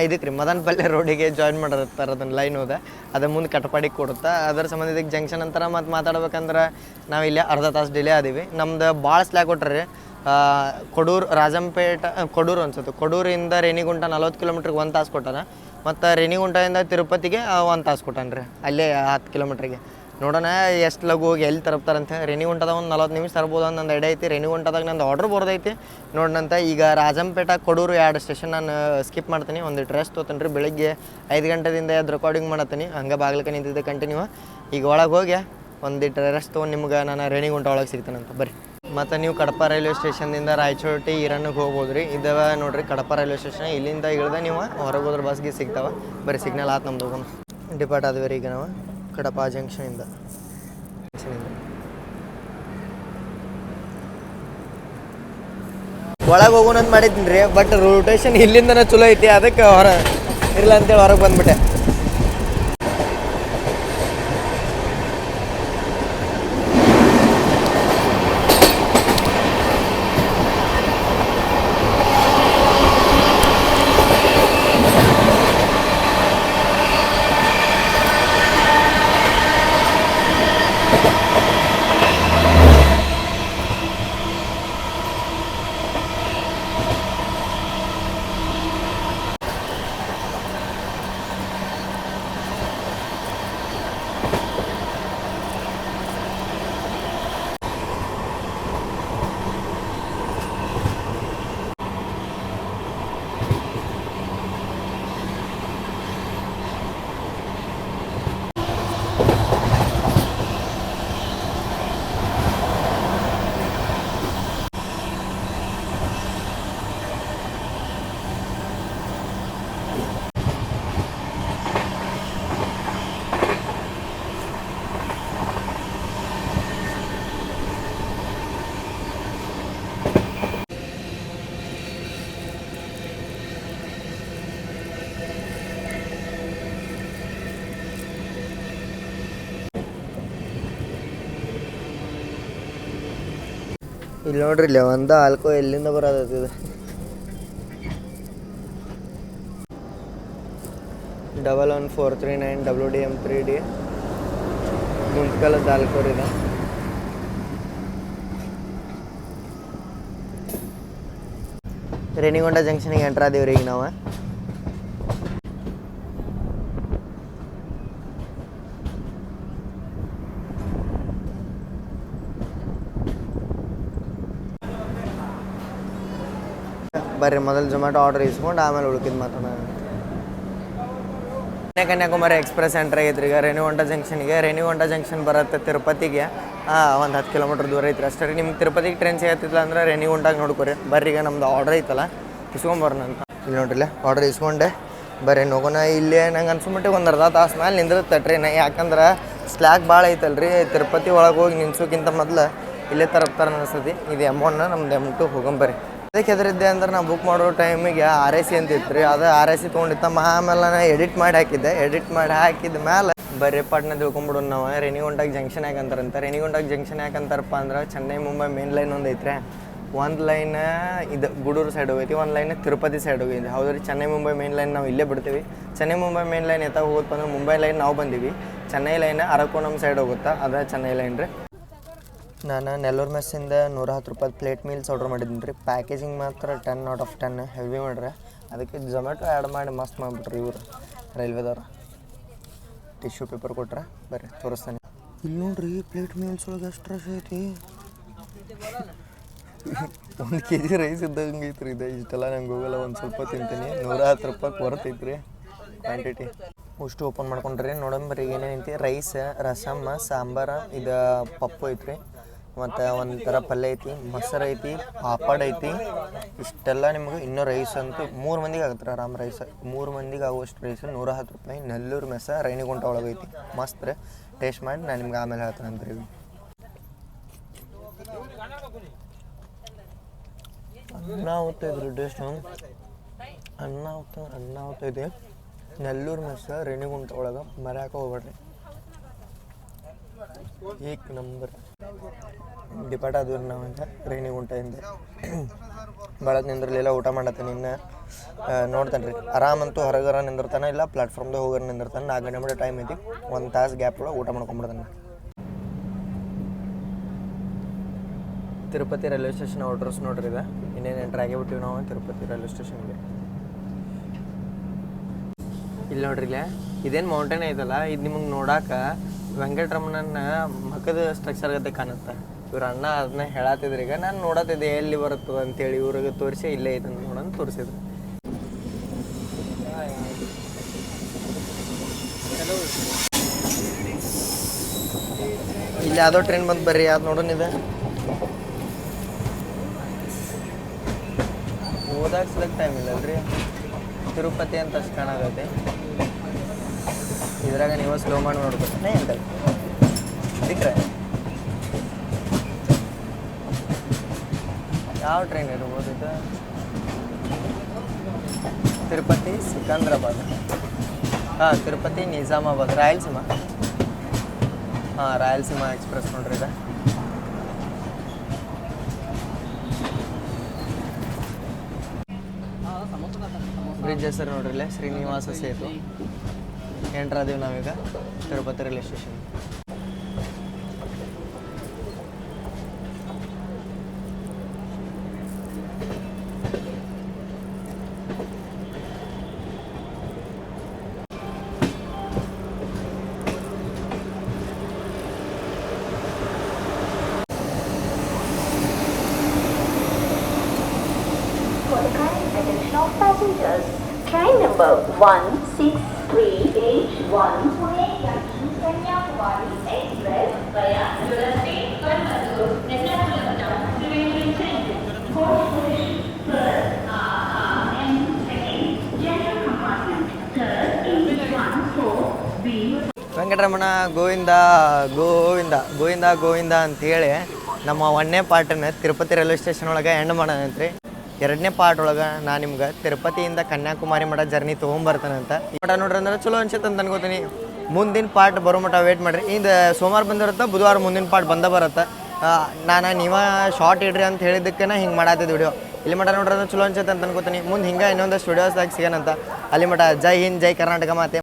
A: ಇದಕ್ಕೆ ರೀ ಮದನಪಲ್ಲೆ ರೋಡಿಗೆ ಜಾಯಿನ್ ಮಾಡಿರ್ತಾರೆ. ಅದನ್ನು ಲೈನ್ ಹೋದ ಅದು ಮುಂದೆ ಕಟಪಾಡಿಗೆ ಕೊಡುತ್ತೆ. ಅದರ ಸಂಬಂಧ ಇದಕ್ಕೆ ಜಂಕ್ಷನ್ ಅಂತಾರೆ. ಮತ್ತು ಮಾತಾಡ್ಬೇಕಂದ್ರೆ ನಾವು ಇಲ್ಲೇ ಅರ್ಧ ತಾಸು ಡಿಲೇ ಆದೀವಿ. ನಮ್ದು ಭಾಳ ಸ್ಲ್ಯಾಕ್ ಕೊಟ್ರಿ. ಕೊಡೂರು ರಾಜಂಪೇಟೆ ಕೊಡೂರು ಅನ್ಸುತ್ತೆ. ಕೊಡೂರಿಂದ ರೇಣಿಗುಂಟ 40 ಕಿಲೋಮೀಟ್ರಿಗೆ 1 ತಾಸು ಕೊಟ್ಟಾನ. ಮತ್ತು ರೇಣಿಗುಂಟದಿಂದ ತಿರುಪತಿಗೆ 1 ತಾಸು ಕೊಟ್ಟಾನ ರೀ. ಅಲ್ಲೇ 10 ಕಿಲೋಮೀಟ್ರಿಗೆ. ನೋಡೋಣ ಎಷ್ಟು ಲಘು ಹೋಗಿ ಎಲ್ಲಿ ತರಪ್ತಾರಂತ. ರೇಣಿಗುಂಟದಾಗ ಒಂದು 40 ನಿಮಿಷ ತರ್ಬೋದು ಅನ್ನೋ ನಂದು ಐಡಿಯಾ ಐತಿ. ರೇಣಿಗುಂಟದಾಗ ನಂದು ಆರ್ಡ್ರ್ ಬರ್ದೈತಿ ನೋಡೋಣಂತ. ಈಗ ರಾಜಂಪೇಟ ಕೊಡೂರು 2 ಸ್ಟೇಷನ್ ನಾನು ಸ್ಕಿಪ್ ಮಾಡ್ತೀನಿ. ಒಂದಿಟ್ಟು ರೆಸ್ಟ್ ತೊಗೊತೀನಿ ರೀ. ಬೆಳಿಗ್ಗೆ 5 ಗಂಟೆದಿಂದ ಎದ್ದು ರೆಕಾರ್ಡಿಂಗ್ ಮಾಡತ್ತೀನಿ. ಹಂಗೆ ಬಾಗ್ಲಿಕ್ಕೆ ನಿಂತಿದ್ದೆ ಕಂಟಿನ್ಯೂ. ಈಗ ಒಳಗೆ ಹೋಗಿ ಒಂದಿಟ್ಟು ರೆಸ್ಟ್ ತೊಗೊಂಡು ನಿಮ್ಗೆ ನಾನು ರೇಣಿಗುಂಟ ಒಳಗೆ ಸಿಗ್ತೇನಂತ ಬರ್ರಿ. ಮತ್ತು ನೀವು ಕಡಪ ರೈಲ್ವೆ ಸ್ಟೇಷನ್ದಿಂದ ರಾಯಚೋಟಿ ಈರನ್ನಿಗೆ ಹೋಗ್ಬೋದು ರೀ. ಇದಾವ ನೋಡಿರಿ ಕಡಪ ರೈಲ್ವೆ ಸ್ಟೇಷನ್. ಇಲ್ಲಿಂದ ಇಳ್ದೆ ನೀವು ಹೊರಗೆ ಹೋದ್ರೆ ಬಸ್ಗೆ ಸಿಗ್ತಾವೆ. ಬರೀ ಸಿಗ್ನಲ್ ಆತು ನಮ್ದು ಹೋಗೋಣ. ಡಿಪಾರ್ಟ್ ಆದ್ವಿ ರೀ ಈಗ ನಾವು ಕಡಪ ಜಂಕ್ಷನಿಂದ. ಒಳಗೆ ಹೋಗೋಣ ಅಂತ ಮಾಡಿದ್ದೀನಿ ರೀ. ಬಟ್ ರೊಟೇಷನ್ ಇಲ್ಲಿಂದನೇ ಚಲೋ ಐತಿ. ಅದಕ್ಕೆ ಇಲ್ಲ ಅಂತೇಳಿ ಹೊರಗೆ ಬಂದ್ಬಿಟ್ಟೆ. ಇಲ್ಲಿ ನೋಡ್ರಿ ಇಲ್ಲಿ ಒಂದು ಆಲ್ಕೋ ಎಲ್ಲಿಂದ ಬರೋದು $11439 WDM3D ಗುಂತ್ಕಲದ ಆಲ್ಕೋರ್ ಇದೆ. ರೇಣಿಗೊಂಡ ಜಂಕ್ಷನಿಗೆ ಎಂಟ್ರ್ ಆದೀವಿ ರೀ ಈಗ ನಾವು. ಬರ್ರಿ ಮೊದಲು ಜೊಮ್ಯಾಟೊ ಆರ್ಡರ್ ಇಸ್ಕೊಂಡು ಆಮೇಲೆ ಉಳ್ಕಿದ್ದು ಮಾತಾಡೋಣ. ಕನ್ಯಾಕುಮಾರಿ ಎಕ್ಸ್ಪ್ರೆಸ್ ಎಂಟ್ರ್ ಆಗೈತ್ರಿ ಈಗ ರೇಣಿಗೊಂಡ ಜಂಕ್ಷನ್ಗೆ. ರೇಣಿಗೊಂಡ ಜಂಕ್ಷನ್ ಬರುತ್ತೆ ತಿರುಪತಿಗೆ ಒಂದು 10 ಕಿಲೋಮೀಟ್ರ್ ದೂರ ಐತ್ರಿ ಅಷ್ಟೇ ರೀ. ನಿಮ್ಗೆ ತಿರುಪತಿಗೆ ಟ್ರೈನ್ ಸಿಗತ್ತಿಲ್ಲ ಅಂದ್ರೆ ರೇಣಿಗೊಂಡಾಗ ನೋಡ್ಕೊರಿ. ಬರ್ರಿ ಈಗ ನಮ್ದು ಆರ್ಡರ್ ಐತಲ್ಲ ಇಸ್ಕೊಂಬರೋಣ ಅಂತ. ಇಲ್ಲಿ ನೋಡ್ರಿಲ್ಲ ಆರ್ಡರ್ ಇಸ್ಕೊಂಡೆ ಬರ್ರಿ ಹೋಗೋಣ. ಇಲ್ಲೇ ನಂಗೆ ಅನ್ಸ್ಬಿಟ್ಟಿಗೆ ಒಂದು ಅರ್ಧ ತಾಸು ಮೇಲೆ ನಿಂದಿರುತ್ತೆ ಟ್ರೈನ್. ಯಾಕಂದ್ರೆ ಸ್ಲ್ಯಾಕ್ ಭಾಳ ಐತಲ್ಲ ರೀ. ತಿರುಪತಿ ಒಳಗೆ ಹೋಗಿ ನಿಲ್ಸೋಕ್ಕಿಂತ ಮೊದಲು ಇಲ್ಲೇ ತರಪ್ತಾರೆ ಅನಿಸ್ತದೆ. ಇದು M1 ನಮ್ದು M2 ಹೋಗಂಬರ್ರಿ. ಅದಕ್ಕೆ ಹೆದರಿದ್ದೆ ಅಂದ್ರೆ ನಾವು ಬುಕ್ ಮಾಡೋ ಟೈಮಿಗೆ RAC ಅಂತ ಇತ್ತು ರೀ. ಅದು RAC ತೊಗೊಂಡಿತ್ತ. ಆಮೇಲೆ ನಾನು ಎಡಿಟ್ ಮಾಡಿ ಹಾಕಿದ್ದೆ. ಎಡಿಟ್ ಮಾಡಿ ಹಾಕಿದ ಮೇಲೆ ಬರ್ರಿ ಪಾಟ್ನ ತಿಳ್ಕೊಂಬಿಡೋಣ ನಾವು. ರೇಣಿಗೊಂಡಾಗ ಜಂಕ್ಷನ್ ಯಾಕಂತಾರಂತ. ರೇಣಿಗೊಂಡಾಗ ಜಂಕ್ಷನ್ ಯಾಕಂತಾರಪ್ಪ ಅಂದ್ರೆ ಚೆನ್ನೈ ಮುಂಬೈ ಮೇನ್ ಲೈನ್ ಒಂದು ಐತ್ರಿ. ಒಂದು ಲೈನ್ ಇದು ಗೂಡೂರು ಸೈಡ್ ಹೋಗೈತಿ, ಒಂದು ಲೈನ್ ತಿರುಪತಿ ಸೈಡ್ ಹೋಗೈತಿ. ಹೌದು ರೀ. ಚೆನ್ನೈ ಮುಂಬೈ ಮೇನ್ ಲೈನ್ ನಾವು ಇಲ್ಲೇ ಬಿಡ್ತೀವಿ. ಚೆನ್ನೈ ಮುಂಬೈ ಮೇನ್ ಲೈನ್ ಎತ್ತ ಹೋಗುತ್ತೆ ಅಂದ್ರೆ ಮುಂಬೈ ಲೈನ್ ನಾವು ಬಂದೀವಿ. ಚೆನ್ನೈ ಲೈನ್ ಅರಕೋಣಂ ಸೈಡ್ ಹೋಗುತ್ತಾ, ಅದೇ ಚೆನ್ನೈ ಲೈನ್ ರೀ. ನಾನು ನೆಲ್ಲೂರು ಮೆಸ್ಸಿಂದ $110 ಪ್ಲೇಟ್ ಮೀಲ್ಸ್ ಆರ್ಡ್ರ್ ಮಾಡಿದ್ದೀನಿ ರೀ. ಪ್ಯಾಕೇಜಿಂಗ್ ಮಾತ್ರ 10/10 ಹೆವಿ ಮಾಡ್ರಿ. ಅದಕ್ಕೆ ಜೊಮ್ಯಾಟೊ ಆ್ಯಡ್ ಮಾಡಿ ಮಸ್ತ್ ಮಾಡಿಬಿಟ್ರಿ ಇವರು ರೈಲ್ವೆದವ್ರು. ಟಿಶ್ಯೂ ಪೇಪರ್ ಕೊಟ್ರೆ ಬರ್ರಿ ತೋರಿಸ್ತಾನೆ. ಇಲ್ಲಿ ನೋಡ್ರಿ ಪ್ಲೇಟ್ ಮೀಲ್ಸ್ ಒಳಗೆ ಎಷ್ಟು ರಶ್ ಐತಿ. 1 kg ರೈಸ್ ಇದ್ದಂಗೆ ಐತ್ರಿ ಇದು. ಇಷ್ಟೆಲ್ಲ ನಂಗೆ ಹೋಗಲ್ಲ, ಒಂದು ಸ್ವಲ್ಪ ತಿಂತೀನಿ. $110 ಹೊರತೈತ್ರಿ ಕ್ವಾಂಟಿಟಿ. ಅಷ್ಟು ಓಪನ್ ಮಾಡ್ಕೊಂಡ್ರಿ ನೋಡಂಬರಿ ಏನೇನೈತಿ. ರೈಸ್, ರಸಮ್, ಸಾಂಬಾರು, ಇದು ಪಪ್ಪು ಐತ್ರಿ, ಮತ್ತು ಒಂಥರ ಪಲ್ಯ ಐತಿ, ಮೊಸರು ಐತಿ, ಪಾಪಡ್ ಐತಿ. ಇಷ್ಟೆಲ್ಲ ನಿಮ್ಗೆ ಇನ್ನೂ ರೈಸ್ ಅಂತೂ 3 ಮಂದಿಗೆ ಆಗುತ್ತೆ ಆರಾಮ್. ರೈಸ್ 3 ಮಂದಿಗೆ ಆಗುವಷ್ಟು ರೈಸ್ $110. ನೆಲ್ಲೂರು ಮೆಸ್ಸ ರೇಣಿಗುಂಟ ಒಳಗೆ ಐತಿ. ಮಸ್ತ್ ರೀ. ಟೇಸ್ಟ್ ಮಾಡಿ ನಾನು ನಿಮ್ಗೆ ಆಮೇಲೆ ಹೇಳ್ತೇನೆ ಅಂತ ರೀ. ಅನ್ನ ಹೋಗ್ತಾಯಿದ್ರಿ ಟೇಸ್ಟು. ಅನ್ನ ಹೋಗ್ತೈತಿ. ನೆಲ್ಲೂರು ಮೆಸ್ಸ ರೇಣಿಗುಂಟ ಒಳಗೆ ಮರ್ಯಾಕ ಹೋಗ್ಬೇಡ್ರಿ. ಏಕ್ ನಂಬರ್ ಡಿಪಾರ್ಟ್ ಆದ್ವಿ ನಾವು ಅಂತ ರೇಣಿಗುಂಟದಿಂದ. ಭಾಳ ನಿಂದ್ರಲಿಲ್ಲ, ಊಟ ಮಾಡತ್ತೆ. ನಿನ್ನ ನೋಡ್ತಾನೆ ರೀ ಆರಾಮಂತೂ ಹೊರಗರ ನಿಂದಿರ್ತಾನೆ, ಇಲ್ಲ ಪ್ಲಾಟ್ಫಾರ್ಮ್ದಾಗ ಹೋಗೋರು ನಿಂದಿರ್ತಾನೆ. 4 ಗಂಟೆ ಮಟ್ಟ ಟೈಮ್ ಐತಿ. 1 ತಾಸು ಗ್ಯಾಪ್ ಒಳಗೆ ಊಟ ಮಾಡ್ಕೊಂಬಿಡ್ತಾನೆ. ತಿರುಪತಿ ರೈಲ್ವೆ ಸ್ಟೇಷನ್ ಔಟ್ರಸ್ ನೋಡ್ರಿ. ಇದು ಇನ್ನೇನು ಎಂಟ್ರ್ ಆಗಿಬಿಟ್ಟಿವಿ ನಾವು ತಿರುಪತಿ ರೈಲ್ವೆ ಸ್ಟೇಷನ್ಗೆ. ಇಲ್ಲಿ ನೋಡ್ರಿ ಇಲ್ಲೇ ಇದೇನು ಮೌಂಟೇನ್ ಐತಲ್ಲ, ಇದು ನಿಮಗೆ ನೋಡಕ್ಕೆ ವೆಂಕಟರಮಣನ ಮಖದ ಸ್ಟ್ರಕ್ಚರ್ ಗತೆ ಕಾಣುತ್ತೆ. ಇವ್ರ ಅಣ್ಣ ಅದನ್ನ ಹೇಳತ್ತಿದ್ರು. ಈಗ ನಾನು ನೋಡತ್ತಿದ್ದೆ ಎಲ್ಲಿ ಬರುತ್ತದ ಅಂತೇಳಿ. ಇವ್ರಿಗೆ ತೋರಿಸಿ ಇಲ್ಲೇ ಐತೆ ಅಂತ ನೋಡೋಣ ತೋರಿಸಿದ್ರು. ಇಲ್ಲಿ ಯಾವುದೋ ಟ್ರೈನ್ ಬಂದು ಬರ್ರಿ, ಯಾವ್ದು ನೋಡೋಣ. ಇದೆ ಓದಾಕ್ಸದಕ್ಕೆ ಟೈಮ್ ಇಲ್ಲಲ್ರಿ. ತಿರುಪತಿ ಅಂತ ಅಷ್ಟು ಕಾಣಾಗತ್ತೆ. ಇದ್ರಾಗ ನೀವು ಸ್ಲೋ ಮಾಡಿ ನೋಡ್ಬೇಕೇ ಅಂತ ಸಿಕ್ರೆ ಯಾವ ಟ್ರೈನ್ ಇರ್ಬೋದು ಇದು. ತಿರುಪತಿ ಸಿಕಂದ್ರಾಬಾದ್. ತಿರುಪತಿ ನಿಜಾಮಾಬಾದ್ ರಾಯಲಸೀಮಾ. ರಾಯಲಸೀಮಾ ಎಕ್ಸ್ಪ್ರೆಸ್ ನೋಡ್ರಿ ಇದು. ಬ್ರಿಡ್ಜ್ ಹೆಸರು ನೋಡ್ರಿ ಇಲ್ಲೇ ಶ್ರೀನಿವಾಸ ಸೇತು. ಎಂಟ್ರ್ ಆದೀವಿ ನಾವೀಗ Tirupati railway station.
B: Passengers, train number 163H1 Pune Junction Kanyakumari Express via Jodhpur, Coimbatore, Ernakulam, Trivandrum Central. For position, first and second, general compartment, third, H14B.
A: Venkataramana Govinda Govinda Govinda Govinda ಅಂತೇಳಿ ನಮ್ಮ 1ನೇ ಪಾರ್ಟನ್ನು ತಿರುಪತಿ ರೈಲ್ವೆ ಸ್ಟೇಷನ್ ಒಳಗೆ ಎಂಡ್ ಮಾಡೋಣಂತ್ರಿ. 2ನೇ ಪಾರ್ಟ್ ಒಳಗೆ ನಾನು ನಿಮ್ಗೆ ತಿರುಪತಿಯಿಂದ ಕನ್ಯಾಕುಮಾರಿ ಮಠ ಜರ್ನಿ ತೊಗೊಂಬರ್ತಾನಂತ. ಈ ಮಠ ನೋಡ್ರಿ ಅಂದ್ರೆ ಚಲೋ ಅನ್ಸುತ್ತೆ ಅಂತ ಅನ್ಕೋತೀನಿ. ಮುಂದಿನ ಪಾರ್ಟ್ ಬರೋ ಮಠ ವೇಟ್ ಮಾಡಿರಿ. ಇದು ಸೋಮವಾರ ಬಂದಿರುತ್ತೆ, ಬುಧವಾರ ಮುಂದಿನ ಪಾರ್ಟ್ ಬರುತ್ತೆ. ನಾನು ನೀವ ಶಾರ್ಟ್ ಇಡ್ರಿ ಅಂತ ಹೇಳಿದ್ದಕ್ಕೆ ಹಿಂಗೆ ಮಾಡತ್ತಿದ್ದು ವಿಡಿಯೋ. ಇಲ್ಲಿ ಮಟ ನೋಡ್ರೆ ಚಲೋ ಅನ್ಸುತ್ತೆ ಅಂತ ಅನ್ಕೋತೀನಿ. ಮುಂದೆ ಹಿಂಗೆ ಇನ್ನೊಂದಷ್ಟು ವಿಡಿಯೋಸ್ದಾಗ ಸಿಗೋಣಂತ. ಅಲ್ಲಿ ಮಟ ಜೈ ಹಿಂದ್, ಜೈ ಕರ್ನಾಟಕ ಮಾತೆ.